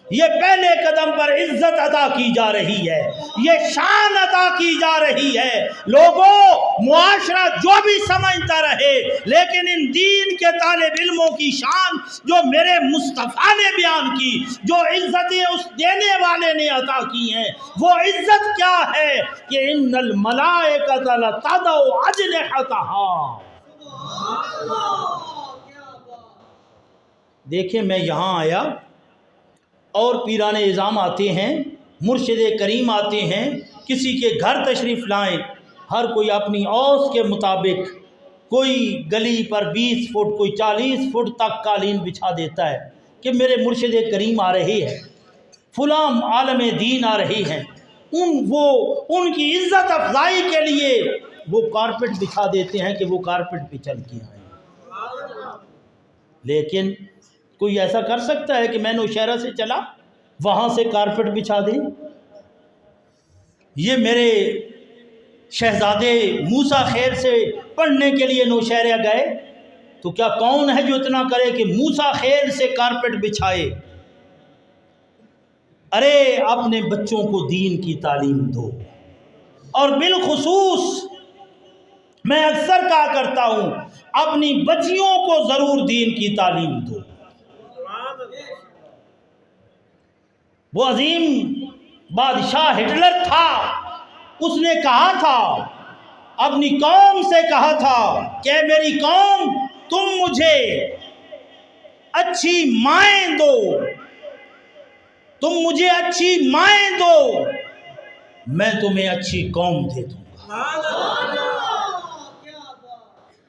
یہ پہلے قدم پر عزت عطا کی جا رہی ہے، یہ شان عطا کی جا رہی ہے۔ لوگوں، معاشرہ جو بھی سمجھتا رہے، لیکن ان دین کے طالب علموں کی شان جو میرے مصطفیٰ نے بیان کی، جو عزتیں اس دینے والے نے عطا کی ہیں، وہ عزت کیا ہے کہ ان الملائکۃ لتضع اجنحتها۔ دیکھیں، میں یہاں آیا اور پیران اعظام آتے ہیں، مرشد کریم آتے ہیں، کسی کے گھر تشریف لائیں، ہر کوئی اپنی اوس کے مطابق، کوئی گلی پر 20 فٹ، کوئی 40 فٹ تک قالین بچھا دیتا ہے کہ میرے مرشد کریم آ رہے ہیں، فلاں عالم دین آ رہے ہیں، ان کی عزت افزائی کے لیے وہ کارپٹ بچھا دیتے ہیں کہ وہ کارپٹ پہ چل کے آئیں۔ لیکن کوئی ایسا کر سکتا ہے کہ میں نوشہرہ سے چلا وہاں سے کارپٹ بچھا دیں؟ یہ میرے شہزادے موسیٰ خیل سے پڑھنے کے لیے نوشہرہ گئے تو کیا کون ہے جو اتنا کرے کہ موسیٰ خیل سے کارپٹ بچھائے؟ ارے اپنے بچوں کو دین کی تعلیم دو، اور بالخصوص میں اکثر کہا کرتا ہوں اپنی بچیوں کو ضرور دین کی تعلیم دو۔ وہ عظیم بادشاہ ہٹلر تھا، اس نے کہا تھا، اپنی قوم سے کہا تھا کہ میری قوم، تم مجھے اچھی مائیں دو، تم مجھے اچھی مائیں دو، میں تمہیں اچھی قوم دے دوں گا۔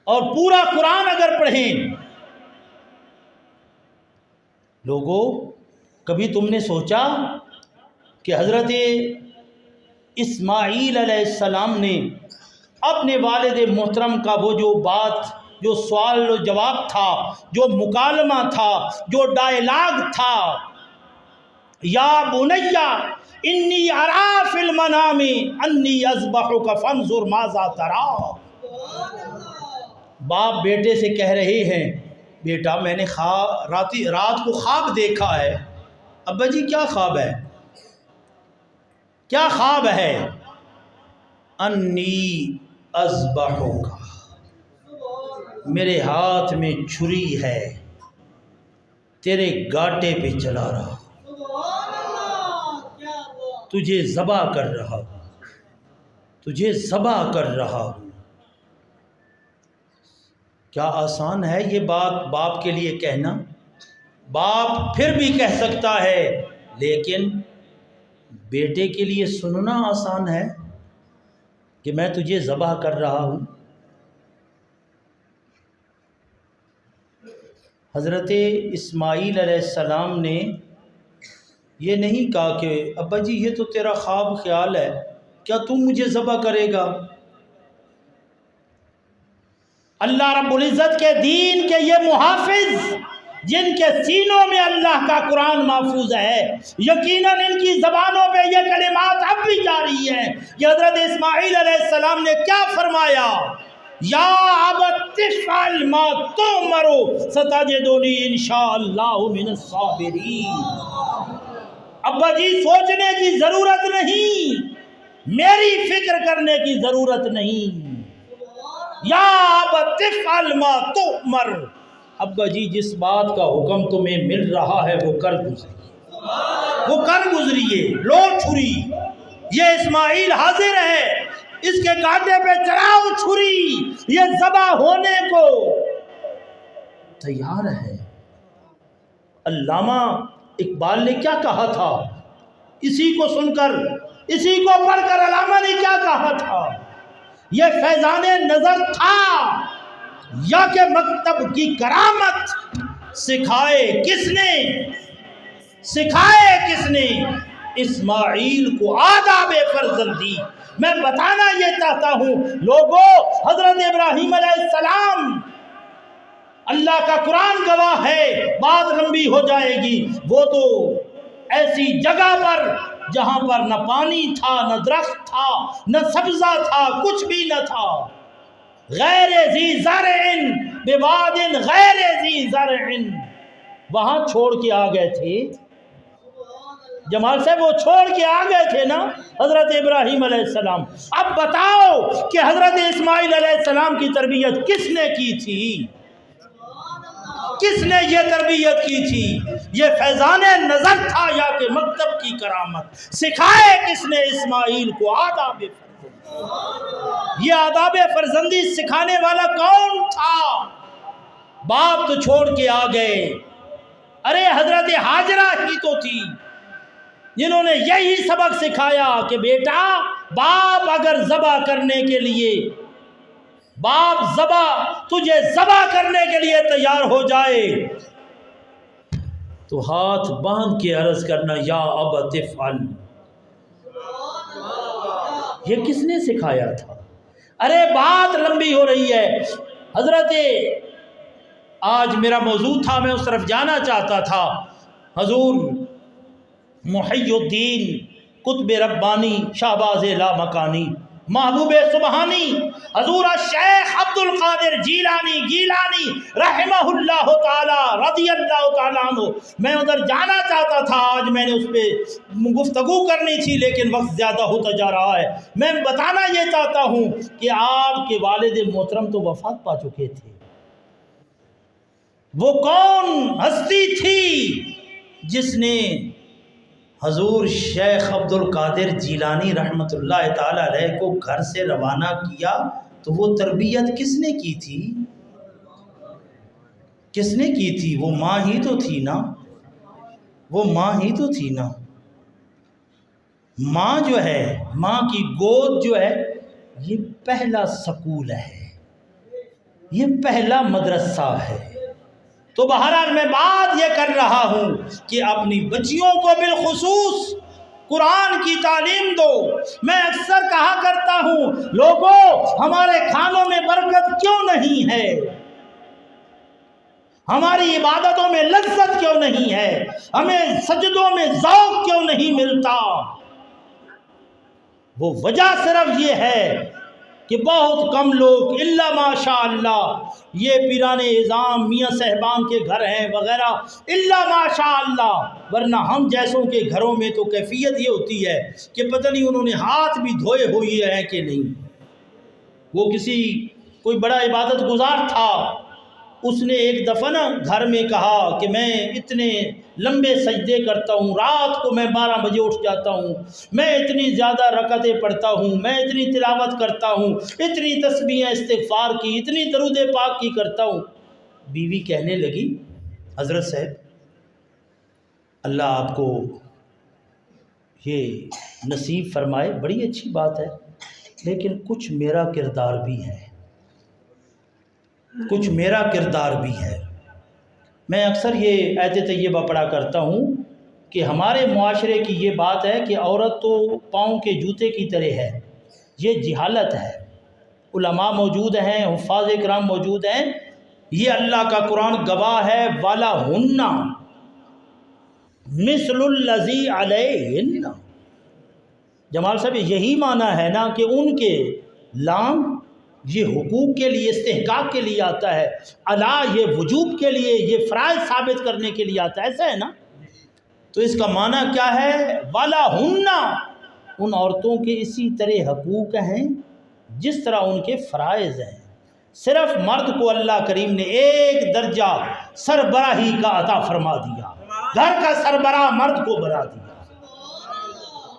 اور پورا قرآن اگر پڑھیں، لوگوں، کبھی تم نے سوچا کہ حضرت اسماعیل علیہ السلام نے اپنے والد محترم کا وہ جو بات، جو سوال و جواب تھا، جو مکالمہ تھا، جو ڈائلاگ تھا، یا بنی انی ارا فی المنام انی اذبحک فانظر ماذا تری، باپ بیٹے سے کہہ رہے ہیں، بیٹا میں نے رات کو خواب دیکھا ہے۔ ابا جی کیا خواب ہے؟ کیا خواب ہے؟ انی اذبحک، میرے ہاتھ میں چھری ہے، تیرے گاٹے پہ چلا رہا، تجھے ذبح کر رہا ہوں، تجھے ذبح کر رہا ہوں۔ کیا آسان ہے یہ بات باپ کے لیے کہنا؟ باپ پھر بھی کہہ سکتا ہے، لیکن بیٹے کے لیے سننا آسان ہے کہ میں تجھے ذبح کر رہا ہوں؟ حضرت اسماعیل علیہ السلام نے یہ نہیں کہا کہ ابا جی یہ تو تیرا خواب خیال ہے، کیا تم مجھے ذبح کرے گا؟ اللہ رب العزت کے دین کے یہ محافظ جن کے سینوں میں اللہ کا قرآن محفوظ ہے، یقیناً ان کی زبانوں پہ یہ کلمات اب بھی جاری ہیں کہ حضرت اسماعیل علیہ السلام نے کیا فرمایا؟ یا ابت افعل ما تؤمر ستجدنی انشاءاللہ من الصابرین۔ ابا جی سوچنے کی ضرورت نہیں، میری فکر کرنے کی ضرورت نہیں۔ یا ابت افعل ما تؤمر، ابا جی جس بات کا حکم تمہیں مل رہا ہے وہ کر گزریے، لو چھری، یہ اسماعیل حاضر ہے، اس کے کانٹے پہ چڑھاؤ چھری، یہ ذبح ہونے کو تیار ہے۔ علامہ اقبال نے کیا کہا تھا؟ اسی کو سن کر، اسی کو پڑھ کر علامہ نے کیا کہا تھا؟ یہ فیضان نظر تھا یا کہ مکتب کی کرامت؟ سکھائے کس نے اسماعیل کو آداب فرزندی؟ میں بتانا یہ چاہتا ہوں لوگوں، حضرت ابراہیم علیہ السلام، اللہ کا قرآن گواہ ہے، بات لمبی ہو جائے گی، وہ تو ایسی جگہ پر جہاں پر نہ پانی تھا، نہ درخت تھا، نہ سبزہ تھا، کچھ بھی نہ تھا، غیر ذی زرع بواد غیر ذی زرع، وہاں چھوڑ کے آ گئے تھے جمال صاحب، وہ چھوڑ کے آ گئے تھے نا حضرت ابراہیم علیہ السلام۔ اب بتاؤ کہ حضرت اسماعیل علیہ السلام کی تربیت کس نے کی تھی؟ کس نے یہ تربیت کی تھی؟ یہ فیضان نظر تھا یا کہ مکتب کی کرامت؟ سکھائے کس نے اسماعیل کو آداب فرزندی؟ یہ آداب فرزندی سکھانے والا کون تھا؟ باپ تو چھوڑ کے آ گئے، ارے حضرت ہاجرہ ہی تو تھی جنہوں نے یہی سبق سکھایا کہ بیٹا، باپ اگر ذبح کرنے کے لیے، تجھے ذبح کرنے کے لیے تیار ہو جائے تو ہاتھ باندھ کے عرض کرنا یا ابت افعل۔ یہ کس نے سکھایا تھا؟ ارے بات لمبی ہو رہی ہے حضرت، آج میرا موضوع تھا، میں اس طرف جانا چاہتا تھا۔ حضور محی الدین قطب ربانی شہباز لامکانی محبوب سبحانی حضور الشیخ عبد القادر جیلانی رحمہ اللہ تعالی رضی اللہ تعالیٰ عنہ، میں ادھر جانا چاہتا تھا، آج میں نے اس پہ گفتگو کرنی تھی لیکن وقت زیادہ ہوتا جا رہا ہے۔ میں بتانا یہ چاہتا ہوں کہ آپ کے والد محترم تو وفات پا چکے تھے، وہ کون ہستی تھی جس نے حضور شیخ عبد القادر جیلانی رحمۃ اللہ تعالی علیہ کو گھر سے روانہ کیا؟ تو وہ تربیت کس نے کی تھی؟ کس نے کی تھی؟ وہ ماں ہی تو تھی نا، وہ ماں ہی تو تھی نا۔ ماں جو ہے، ماں کی گود جو ہے، یہ پہلا سکول ہے، یہ پہلا مدرسہ ہے۔ تو بہرحال میں بات یہ کر رہا ہوں کہ اپنی بچیوں کو بالخصوص قرآن کی تعلیم دو۔ میں اکثر کہا کرتا ہوں لوگوں، ہمارے کھانوں میں برکت کیوں نہیں ہے؟ ہماری عبادتوں میں لذت کیوں نہیں ہے؟ ہمیں سجدوں میں ذوق کیوں نہیں ملتا؟ وہ وجہ صرف یہ ہے کہ بہت کم لوگ الا ماشاء اللہ، یہ پیران اعظام میاں صاحبان کے گھر ہیں وغیرہ، الا ماشاء اللہ، ورنہ ہم جیسوں کے گھروں میں تو کیفیت یہ ہوتی ہے کہ پتہ نہیں انہوں نے ہاتھ بھی دھوئے ہوئے ہیں کہ نہیں۔ وہ کوئی بڑا عبادت گزار تھا، اس نے ایک دفعہ نا گھر میں کہا کہ میں اتنے لمبے سجدے کرتا ہوں، رات کو میں 12 بجے اٹھ جاتا ہوں، میں اتنی زیادہ رکعتیں پڑھتا ہوں، میں اتنی تلاوت کرتا ہوں، اتنی تسبیحیں استغفار کی، اتنی درود پاک کی کرتا ہوں۔ بیوی کہنے لگی حضرت صاحب اللہ آپ کو یہ نصیب فرمائے، بڑی اچھی بات ہے، لیکن کچھ میرا کردار بھی ہے، کچھ میرا کردار بھی ہے۔ میں اکثر یہ آیت طیبہ پڑھا کرتا ہوں کہ ہمارے معاشرے کی یہ بات ہے کہ عورت تو پاؤں کے جوتے کی طرح ہے، یہ جہالت ہے۔ علماء موجود ہیں، حفاظ کرام موجود ہیں، یہ اللہ کا قرآن گواہ ہے، وَلَهُنَّ مِثْلُ الَّذِي عَلَيْهِنَّ۔ جمال صاحب یہی معنی ہے نا کہ ان کے لام یہ حقوق کے لیے، استحقاق کے لیے آتا ہے، الا یہ وجوب کے لیے، یہ فرائض ثابت کرنے کے لیے آتا ہے، ایسا ہے نا؟ تو اس کا معنی کیا ہے؟ وَلَهُنَّ، ان عورتوں کے اسی طرح حقوق ہیں جس طرح ان کے فرائض ہیں۔ صرف مرد کو اللہ کریم نے ایک درجہ سربراہی کا عطا فرما دیا، گھر کا سربراہ مرد کو بنا دیا،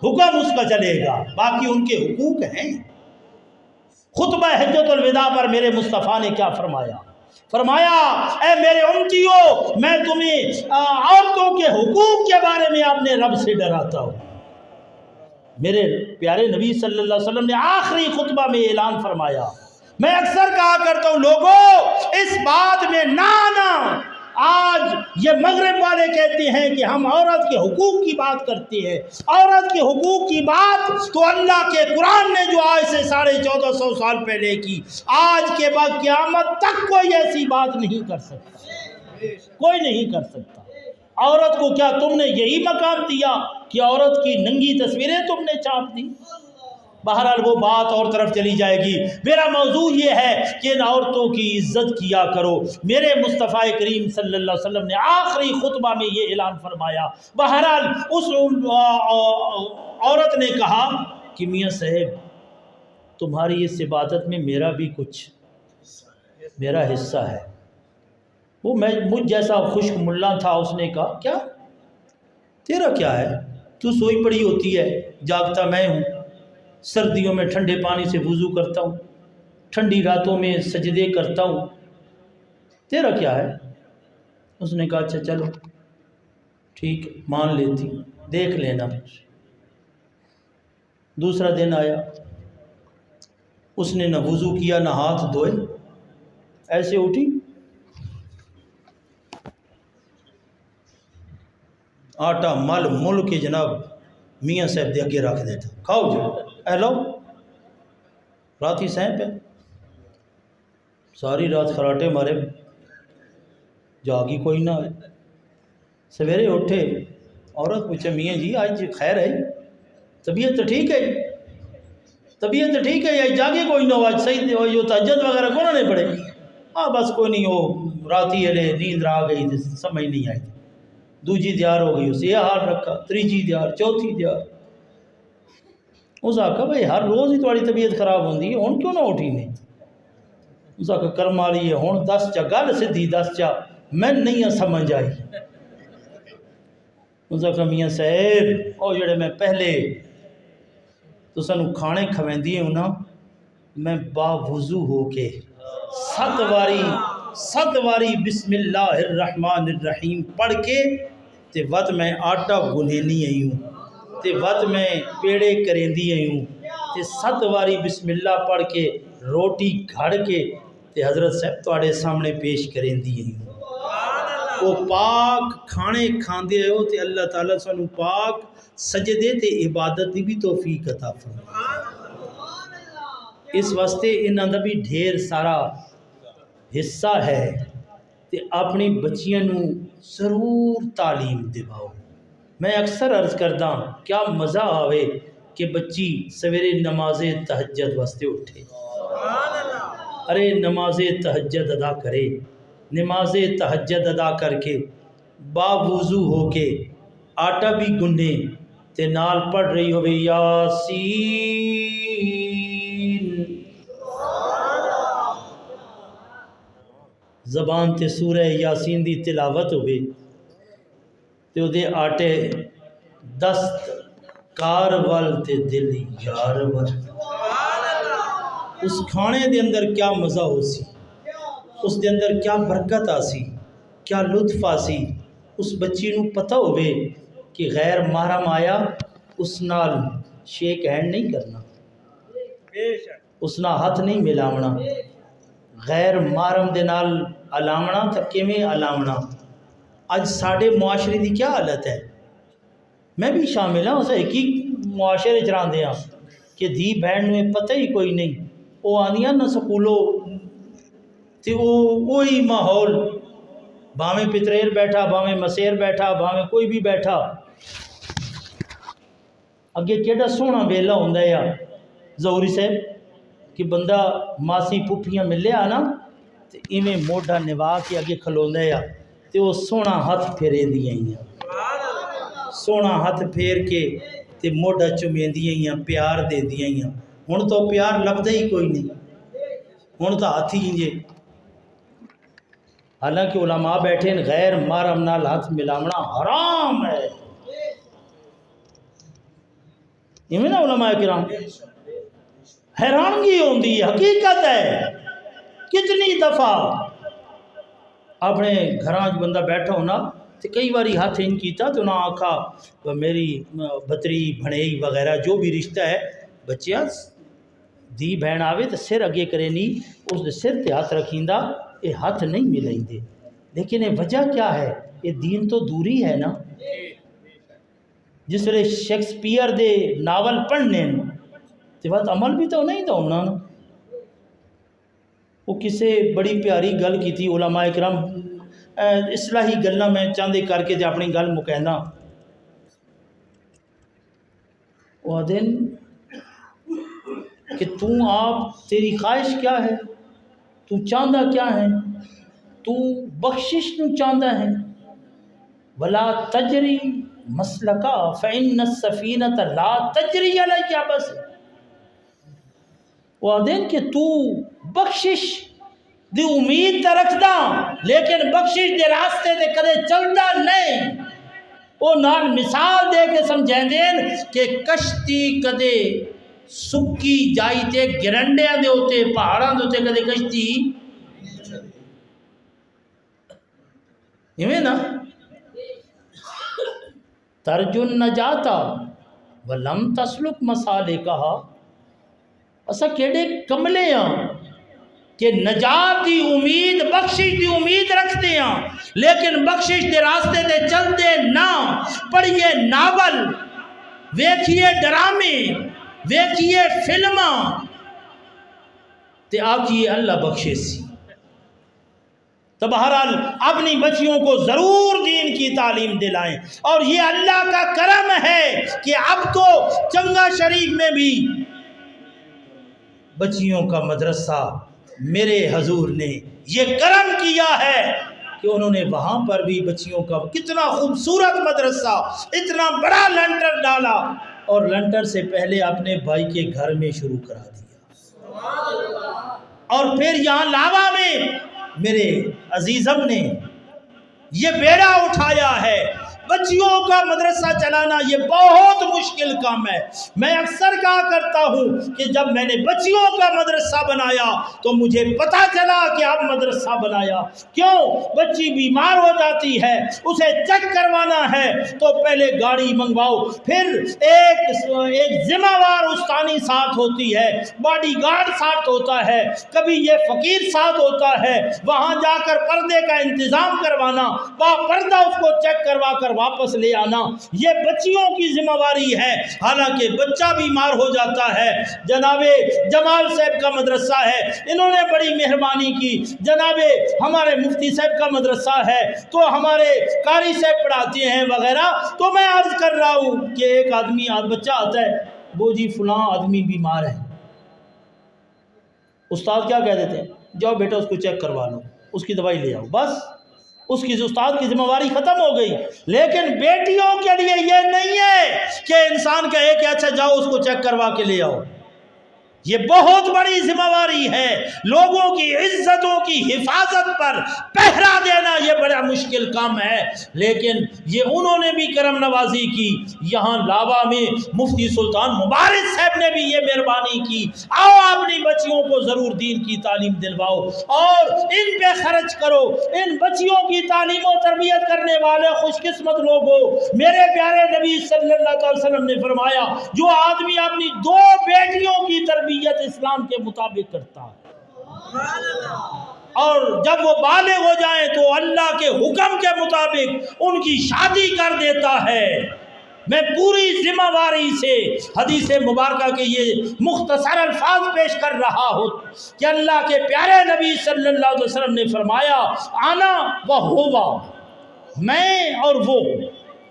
حکم اس کا چلے گا، باقی ان کے حقوق ہیں۔ خطبہ حجت الوداع پر میرے مصطفیٰ نے کیا فرمایا؟ فرمایا اے میرے امتیوں، میں تمہیں عورتوں کے حقوق کے بارے میں اپنے رب سے ڈراتا ہوں۔ میرے پیارے نبی صلی اللہ علیہ وسلم نے آخری خطبہ میں اعلان فرمایا، میں اکثر کہا کرتا ہوں لوگوں اس بات میں نہ آنا، آج یہ مغرب والے کہتے ہیں کہ ہم عورت کے حقوق کی بات کرتے ہیں، عورت کے حقوق کی بات تو اللہ کے قرآن نے جو آج سے 1450 سال پہلے کی، آج کے بعد قیامت تک کوئی ایسی بات نہیں کر سکتا، کوئی نہیں کر سکتا۔ عورت کو کیا تم نے یہی مقام دیا کہ عورت کی ننگی تصویریں تم نے چھاپ دی؟ بہرحال وہ بات اور طرف چلی جائے گی۔ میرا موضوع یہ ہے کہ ان عورتوں کی عزت کیا کرو۔ میرے مصطفیٰ کریم صلی اللہ علیہ وسلم نے آخری خطبہ میں یہ اعلان فرمایا۔ بہرحال اس عورت نے کہا کہ میاں صاحب تمہاری اس عبادت میں میرا بھی کچھ میرا حصہ ہے۔ وہ مجھ جیسا خشک ملا تھا، اس نے کہا کیا تیرا کیا ہے؟ تو سوئی پڑی ہوتی ہے، جاگتا میں ہوں، سردیوں میں ٹھنڈے پانی سے وضو کرتا ہوں، ٹھنڈی راتوں میں سجدے کرتا ہوں، تیرا کیا ہے؟ اس نے کہا اچھا چلو ٹھیک مان لیتی، دیکھ لینا۔ دوسرا دن آیا، اس نے نہ وضو کیا نہ ہاتھ دھوئے، ایسے اٹھی، آٹا مل مل کے جناب میاں صاحب دے اگے رکھ دیتا، کھاؤ جی، اے لو رات ہی سینپ ہے، ساری رات خراٹے مارے، جاگی کوئی نہ ہے۔ سویرے اٹھے، عورت پوچھے میاں جی آج خیر ہے، طبیعت تو ٹھیک ہے، طبیعت تو ٹھیک ہے، یا جاگے کوئی نہ ہو، آج صحیح ہو، یہ تہجد وغیرہ کون نہیں پڑے؟ ہاں بس کوئی نہیں ہو، رات ہی ہلے نیند آ گئی تھی، سمجھ نہیں آئی، دوجی دیار ہو گئی، اسے یہ حال رکھا، تیجی دیار، چوتھی دیار۔ اس آکھا بھائی ہر روز ہی تھوڑی طبیعت خراب ہوندی ہے، ہون کیوں نہ اٹھی نہیں؟ اس آکھا کرم والی ہے، ہون دس چا گل سدھی دس چا میں نہیں سمجھ آئی۔ اس آکھا میاں صاحب او جڑے میں پہلے تو سانو کھانے کھویندی ہوں نا، میں با وضو ہو کے 7 واری بسم اللہ الرحمن الرحیم پڑھ کے تے ود میں آٹا گنینی آئی ہوں، تے ود میں پیڑے کریندی آئی ہوں، تے 7 واری بسم اللہ پڑھ کے روٹی گھڑ کے تے حضرت صاحب تواڈے سامنے پیش کریندی آئی ہوں۔ وہ پاک کھانے کھاندے ہو تے اللہ تعالیٰ سانو پاک سجدے تے عبادت دی بھی توفیق عطا فرمائے۔ اس واسطے انہاں دا بھی ڈھیر سارا حصہ ہے تے اپنی بچیاں نو ضرور تعلیم دواؤ۔ میں اکثر عرض کردا کیا مزہ آوے کہ بچی سویرے نماز تہجد واسطے اٹھے، ارے نماز تہجد ادا کرے، نماز تہجد ادا کر کے با وضو ہو کے آٹا بھی گنے تے نال پڑھ رہی ہوئے یاسین، زبان تے سورہ یاسین دی تلاوت ہوئے تے دے آٹے دست کار وال تے دل یار وال. اس کھانے دے اندر کیا مزہ ہو سی، اس دے اندر کیا برکت آسی، کیا لطف آسی. اس بچی نو پتہ ہوئے کہ غیر محرم آیا اس نال شیک ہینڈ نہیں کرنا، اس نال ہاتھ نہیں ملاونا، غیر محرم دے نال علامنا تا کیویں علامنا. اج ساڑے معاشرے دی کیا حالت ہے؟ میں بھی شامل ہوں، اسے ایک ہی معاشرے چران دیا کہ دھی بہن میں پتہ ہی کوئی نہیں. وہ آنیاں نہ سکولو تے وہی ماحول، بھاویں پتریر بیٹھا، بھاویں مسیر بیٹھا، بھاویں کوئی بھی بیٹھا. اگے کیڑا سونا ویلا ہوندا ہے ظہوری صاحب کہ بندہ ماسی پھپھیاں ملیا نا تے ایویں موڈا نوا کے اگے کھلوندا ہے تے وہ سونا ہاتھ پھیرے دیاں ہیں، سونا ہاتھ پھیر کے تے موڈا چمیندیاں ہیں، پیار دے دیاں ہیں. ہن تو پیار لبدا ہی کوئی نہیں، ہن تو ہاتھ ہی جے. حالانکہ علماء بیٹھے ہیں غیر محرم نال ہاتھ ملاونا حرام ہے. ایویں نا علماء کرام، حیرانگی ہوندی ہے، حقیقت ہے. کتنی دفعہ اپنے گھراں بندہ بیٹھا ہونا تو کئی باری ہاتھ ان کیتا تو انہاں آکھا میری بتری بھنیئی وغیرہ جو بھی رشتہ ہے بچیا دھی بہن آوے تو سر اگے کرے نہیں، اس دے سر تے ہاتھ رکھیندا، یہ ہاتھ نہیں ملائیں دے. لیکن یہ وجہ کیا ہے؟ یہ دین تو دوری ہے نا. جس ویلے شیکسپیئر دے ناول پڑھنے تے بات عمل بھی تو نہیں تو ہونا نا. وہ کسے بڑی پیاری گل کی تھی علماء کرام، اصلاحی گلاں میں چاندے کر کے تے اپنی گل مکیندا. وہ دن کہ تو آپ تیری خواہش کیا ہے، تو چاہتا کیا ہے، تو بخشش نو چاہتا ہے. ولا تجری مسلکا فإن السفینۃ لا تجری علی بس. وہ دن کہ تو بخشش دی امید تا رکھدا لیکن بخشش دے راستے تے کدے چلدا نہیں. وہ نال مثال دے کے سمجھیں دین کہ کشتی کدے سکی جائی تے گرنڈیاں دے ہوتے پہاڑاں دے ہوتے کدے کشتی ایویں نا. ترجن نجاتا ولم تسلک مسالکہا. اسا کیڑے کملے ہیں کہ نجات دی امید بخشش دی امید رکھتے ہیں لیکن بخشش دے راستے دے چلتے نہ. پڑھیے ناول، ویکھیے ڈرامے، ویکھیے فلماں تے آکھیے اللہ بخشے سی. تو بہرحال اپنی بچیوں کو ضرور دین کی تعلیم دلائیں. اور یہ اللہ کا کرم ہے کہ اب تو چنگا شریف میں بھی بچیوں کا مدرسہ میرے حضور نے یہ کرم کیا ہے کہ انہوں نے وہاں پر بھی بچیوں کا کتنا خوبصورت مدرسہ، اتنا بڑا لنٹر ڈالا اور لنٹر سے پہلے اپنے بھائی کے گھر میں شروع کرا دیا. اور پھر یہاں لاوا میں میرے عزیزم نے یہ بیڑا اٹھایا ہے. بچیوں کا مدرسہ چلانا یہ بہت مشکل کام ہے. میں اکثر کہا کرتا ہوں کہ جب میں نے بچیوں کا مدرسہ بنایا تو مجھے پتا چلا کہ اب مدرسہ بنایا کیوں. بچی بیمار ہو جاتی ہے، اسے چیک کروانا ہے تو پہلے گاڑی منگواؤ، پھر ایک ذمہ وار استانی ساتھ ہوتی ہے، باڈی گارڈ ساتھ ہوتا ہے، کبھی یہ فقیر ساتھ ہوتا ہے، وہاں جا کر پردے کا انتظام کروانا، وہاں پردہ اس کو چیک کروا کر واپس لے آنا، یہ بچیوں کی ذمہ واری ہے. حالانکہ بچہ بیمار ہو جاتا ہے. جناب جمال صاحب کا مدرسہ ہے، انہوں نے بڑی مہربانی کی. جناب ہمارے مفتی صاحب کا مدرسہ ہے تو ہمارے قاری صاحب پڑھاتے ہیں وغیرہ. تو میں عرض کر رہا ہوں کہ ایک آدمی بچہ آتا ہے، وہ جی فلاں آدمی بیمار ہے. استاد کیا کہہ دیتے ہیں؟ جاؤ بیٹا اس کو چیک کروا لو، اس کی دوائی لے آؤ. بس اس کی استاد کی ذمہ واری ختم ہو گئی. لیکن بیٹیوں کے لیے یہ نہیں ہے کہ انسان کہے کہ اچھا جاؤ اس کو چیک کروا کے لے آؤ. یہ بہت بڑی ذمہ داری ہے۔ لوگوں کی عزتوں کی حفاظت پر پہرا دینا یہ بڑا مشکل کام ہے، لیکن یہ انہوں نے بھی کرم نوازی کی۔ یہاں لاوا میں مفتی سلطان مبارک صاحب نے بھی یہ مہربانی کی، آؤ اپنی بچیوں کو ضرور دین کی تعلیم دلواؤ اور ان پہ خرچ کرو۔ ان بچیوں کی تعلیم و تربیت کرنے والے خوش قسمت لوگ ہو۔ میرے پیارے نبی صلی اللہ علیہ وسلم نے فرمایا، جو آدمی اپنی 2 بیٹیوں کی تربیت اسلام کے مطابق کرتا ہے اور جب وہ بالغ ہو جائیں تو اللہ کے حکم کے مطابق ان کی شادی کر دیتا ہے، میں پوری ذمہ داری سے حدیث مبارکہ کے یہ مختصر الفاظ پیش کر رہا ہوں کہ اللہ کے پیارے نبی صلی اللہ علیہ وسلم نے فرمایا، آنا و ہوا، میں اور وہ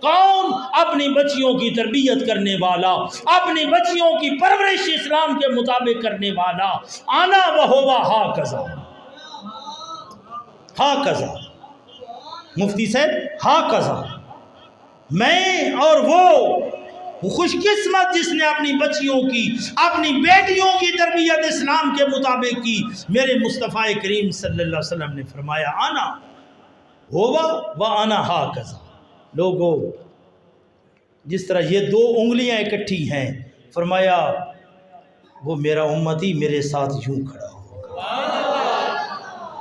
کون؟ اپنی بچیوں کی تربیت کرنے والا، اپنی بچیوں کی پرورش اسلام کے مطابق کرنے والا۔ آنا و ہوا ہاکذا، ہاکذا مفتی صاحب، ہاکذا میں اور وہ خوش قسمت جس نے اپنی بچیوں کی، اپنی بیٹیوں کی تربیت اسلام کے مطابق کی۔ میرے مصطفیٰ کریم صلی اللہ علیہ وسلم نے فرمایا، آنا ہوا و آنا ہاکذا۔ لوگوں، جس طرح یہ 2 انگلیاں اکٹھی ہیں، فرمایا وہ میرا امتی میرے ساتھ یوں کھڑا ہوگا۔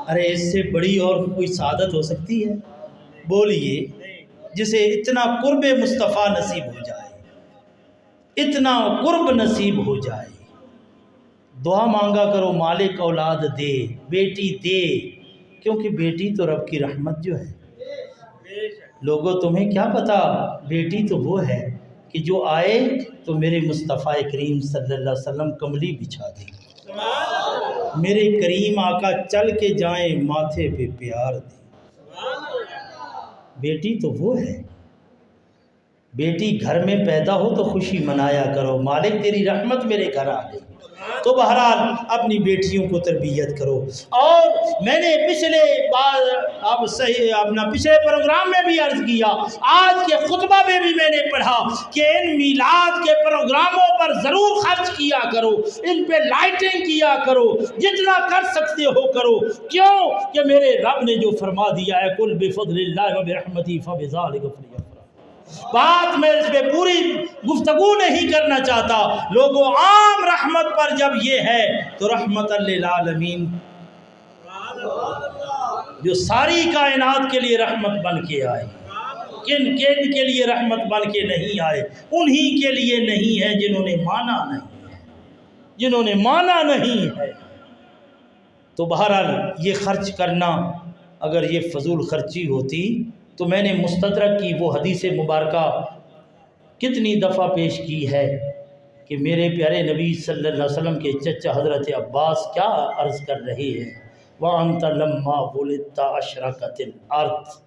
ارے اس سے بڑی اور کوئی سعادت ہو سکتی ہے؟ بولیے، جسے اتنا قرب مصطفیٰ نصیب ہو جائے، اتنا قرب نصیب ہو جائے۔ دعا مانگا کرو، مالک اولاد دے، بیٹی دے، کیونکہ بیٹی تو رب کی رحمت جو ہے۔ لوگوں، تمہیں کیا پتا، بیٹی تو وہ ہے کہ جو آئے تو میرے مصطفیٰ کریم صلی اللہ علیہ وسلم کملی بچھا دے، میرے کریم آقا چل کے جائیں ماتھے پہ پیار دے۔ بیٹی تو وہ ہے۔ بیٹی گھر میں پیدا ہو تو خوشی منایا کرو، مالک تیری رحمت میرے گھر آ گئی۔ تو بہرحال اپنی بیٹیوں کو تربیت کرو۔ اور میں نے پچھلے پروگرام میں بھی عرض کیا، آج کے خطبہ میں بھی میں نے پڑھا کہ ان میلاد کے پروگراموں پر ضرور خرچ کیا کرو، ان پہ لائٹنگ کیا کرو، جتنا کر سکتے ہو کرو۔ کیوں کہ میرے رب نے جو فرما دیا ہے، قل بفضل اللہ وبرحمتہ فبذلک فلیفرحوا۔ بات میں اس پہ پوری گفتگو نہیں کرنا چاہتا۔ لوگوں، عام رحمت پر جب یہ ہے تو رحمت للعالمین جو ساری کائنات کے لیے رحمت بن کے آئے، کن کے لیے رحمت بن کے نہیں آئے؟ انہی کے لیے نہیں ہے جنہوں نے مانا نہیں ہے، جنہوں نے مانا نہیں ہے۔ تو بہرحال یہ خرچ کرنا اگر یہ فضول خرچی ہوتی تو میں نے مستدرک کی وہ حدیث مبارکہ کتنی دفعہ پیش کی ہے کہ میرے پیارے نبی صلی اللہ علیہ وسلم کے چچا حضرت عباس کیا عرض کر رہے ہیں، وَأَنْتَ لَمَّا وُلِدْتَ أَشْرَقَتِ الْأَرْضُ۔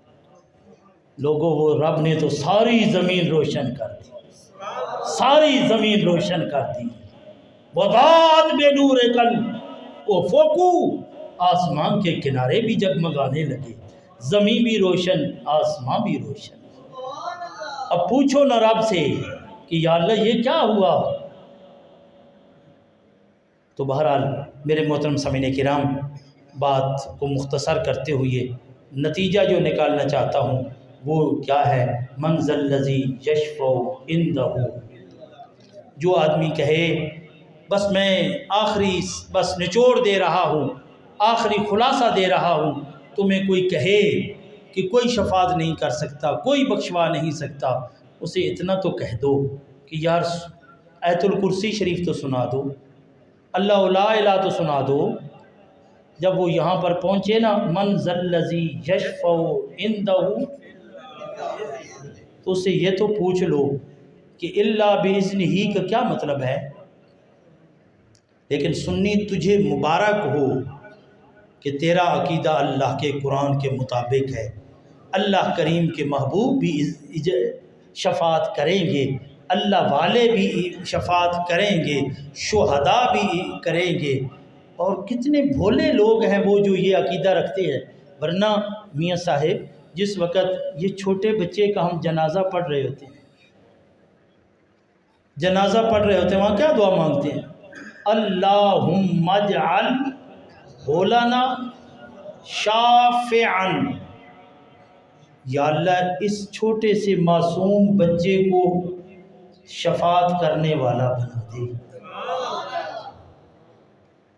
لوگوں، وہ رب نے تو ساری زمین روشن کر دی، ساری زمین روشن کر دی۔ وَضَاءَتْ بِنُورِ الْأُفُقُ، آسمان کے کنارے بھی جگمگانے لگے، زمین بھی روشن، آسمان بھی روشن۔ اب پوچھو نہ رب سے کہ یا اللہ یہ کیا ہوا؟ تو بہرحال میرے محترم سامعین کرام، بات کو مختصر کرتے ہوئے نتیجہ جو نکالنا چاہتا ہوں وہ کیا ہے؟ من ذا الذی یشفع عندہ، جو آدمی کہے بس میں آخری بس نچوڑ دے رہا ہوں، آخری خلاصہ دے رہا ہوں، تمہیں کوئی کہے کہ کوئی شفاعت نہیں کر سکتا، کوئی بخشوا نہیں سکتا، اسے اتنا تو کہہ دو کہ یار آیت الکرسی شریف تو سنا دو، اللہ لا الہ تو سنا دو۔ جب وہ یہاں پر پہنچے نا، من ذا الذی یشفع عندہ، تو اس سے یہ تو پوچھ لو کہ الا باذنہ کا کیا مطلب ہے۔ لیکن سنی تجھے مبارک ہو کہ تیرا عقیدہ اللہ کے قرآن کے مطابق ہے۔ اللہ کریم کے محبوب بھی شفاعت کریں گے، اللہ والے بھی شفاعت کریں گے، شہداء بھی کریں گے۔ اور کتنے بھولے لوگ ہیں وہ جو یہ عقیدہ رکھتے ہیں، ورنہ میاں صاحب جس وقت یہ چھوٹے بچے کا ہم جنازہ پڑھ رہے ہوتے ہیں، جنازہ پڑھ رہے ہوتے ہیں، وہاں کیا دعا مانگتے ہیں؟ اللہم اجعل لنا شافعا، یا اللہ اس چھوٹے سے معصوم بچے کو شفاعت کرنے والا بنا دے۔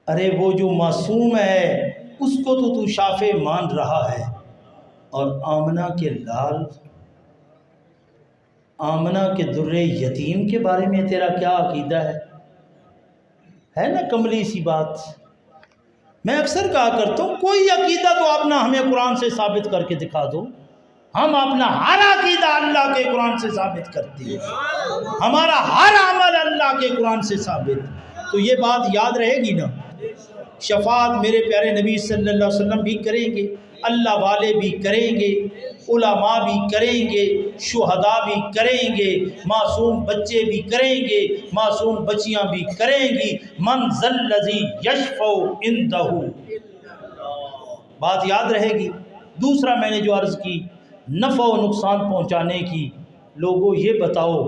ارے وہ جو معصوم ہے اس کو تو شافع مان رہا ہے، اور آمنہ کے لال، آمنہ کے در یتیم کے بارے میں تیرا کیا عقیدہ ہے نا کملی سی بات۔ میں اکثر کہا کرتا ہوں کوئی عقیدہ تو اپنا ہمیں قرآن سے ثابت کر کے دکھا دو، ہم اپنا ہر عقیدہ اللہ کے قرآن سے ثابت کرتے ہیں، ہمارا ہر عمل اللہ کے قرآن سے ثابت، تو یہ بات یاد رہے گی نا۔ شفاعت میرے پیارے نبی صلی اللہ علیہ وسلم بھی کریں گے، اللہ والے بھی کریں گے، علماء بھی کریں گے، شہداء بھی کریں گے، معصوم بچے بھی کریں گے، معصوم بچیاں بھی کریں گی۔ من ذا الذی یشفع عندہ، بات یاد رہے گی۔ دوسرا میں نے جو عرض کی نفع و نقصان پہنچانے کی، لوگوں یہ بتاؤ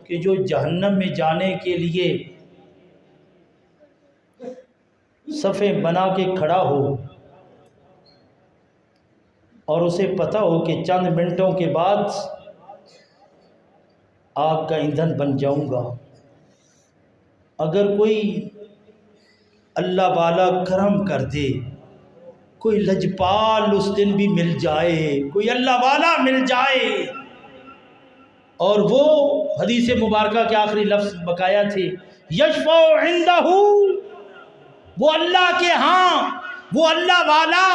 کہ جو جہنم میں جانے کے لیے صفیں بنا کے کھڑا ہو اور اسے پتہ ہو کہ چند منٹوں کے بعد آگ کا ایندھن بن جاؤں گا، اگر کوئی اللہ والا کرم کر دے، کوئی لجپال اس دن بھی مل جائے، کوئی اللہ والا مل جائے، اور وہ حدیث مبارکہ کے آخری لفظ بقایا تھے، یشفع عندہ، وہ اللہ کے ہاں، وہ اللہ والا،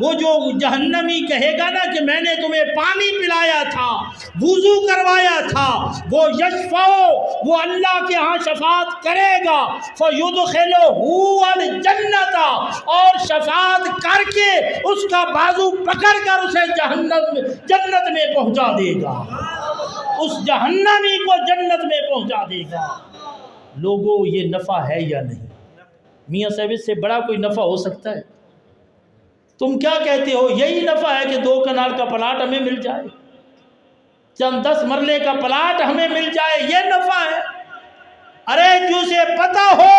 وہ جو جہنمی کہے گا نا کہ میں نے تمہیں پانی پلایا تھا، وضو کروایا تھا، وہ یشفع، وہ اللہ کے ہاں شفاعت کرے گا، فَيُدْخِلُهُ الْجَنَّةَ، اور شفاعت کر کے اس کا بازو پکڑ کر اسے جنت میں پہنچا دے گا، اس جہنمی کو جنت میں پہنچا دے گا۔ لوگوں یہ نفع ہے یا نہیں؟ میاں صاحب اس سے بڑا کوئی نفع ہو سکتا ہے؟ تم کیا کہتے ہو یہی نفع ہے کہ 2 کنال کا پلاٹ ہمیں مل جائے، چند 10 مرلے کا پلاٹ ہمیں مل جائے، یہ نفع ہے؟ ارے جسے پتہ ہو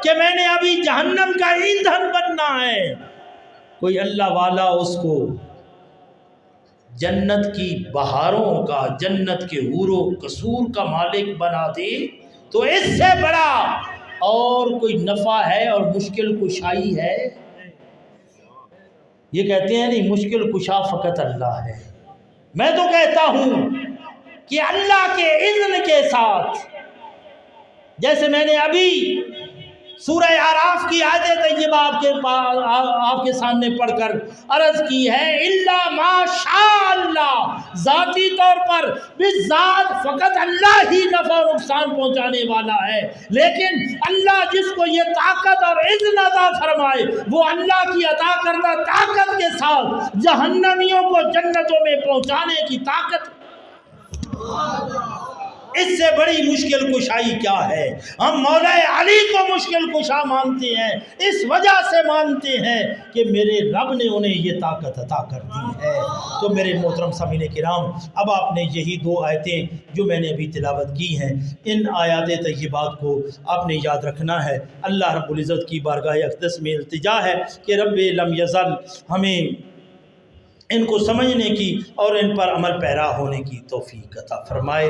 کہ میں نے ابھی جہنم کا ایندھن بننا ہے، کوئی اللہ والا اس کو جنت کی بہاروں کا، جنت کے حور و قصور کا مالک بنا دے، تو اس سے بڑا اور کوئی نفع ہے اور مشکل کشائی ہے؟ یہ کہتے ہیں نہیں، مشکل کشا فقط اللہ ہے۔ میں تو کہتا ہوں کہ اللہ کے اذن کے ساتھ، جیسے میں نے ابھی سورہ اعراف کی آیت طیبہ آپ کے سامنے پڑھ کر عرض کی ہے، الا ما شاء اللہ، ذاتی طور پر بالذات فقط اللہ ہی نفع و نقصان پہنچانے والا ہے، لیکن اللہ جس کو یہ طاقت اور اذن عطا فرمائے، وہ اللہ کی عطا کردہ طاقت کے ساتھ جہنمیوں کو جنتوں میں پہنچانے کی طاقت۔ اس سے بڑی مشکل کشائی کیا ہے؟ ہم مولا علی کو مشکل کشا مانتے ہیں، اس وجہ سے مانتے ہیں کہ میرے رب نے انہیں یہ طاقت عطا کر دی ہے۔ تو میرے محترم سامعین کرام، اب آپ نے یہی 2 آیتیں جو میں نے ابھی تلاوت کی ہیں، ان آیات طیبات کو آپ نے یاد رکھنا ہے۔ اللہ رب العزت کی بارگاہ اقدس میں التجا ہے کہ رب لم یزل ہمیں ان کو سمجھنے کی اور ان پر عمل پیرا ہونے کی توفیق عطا فرمائے۔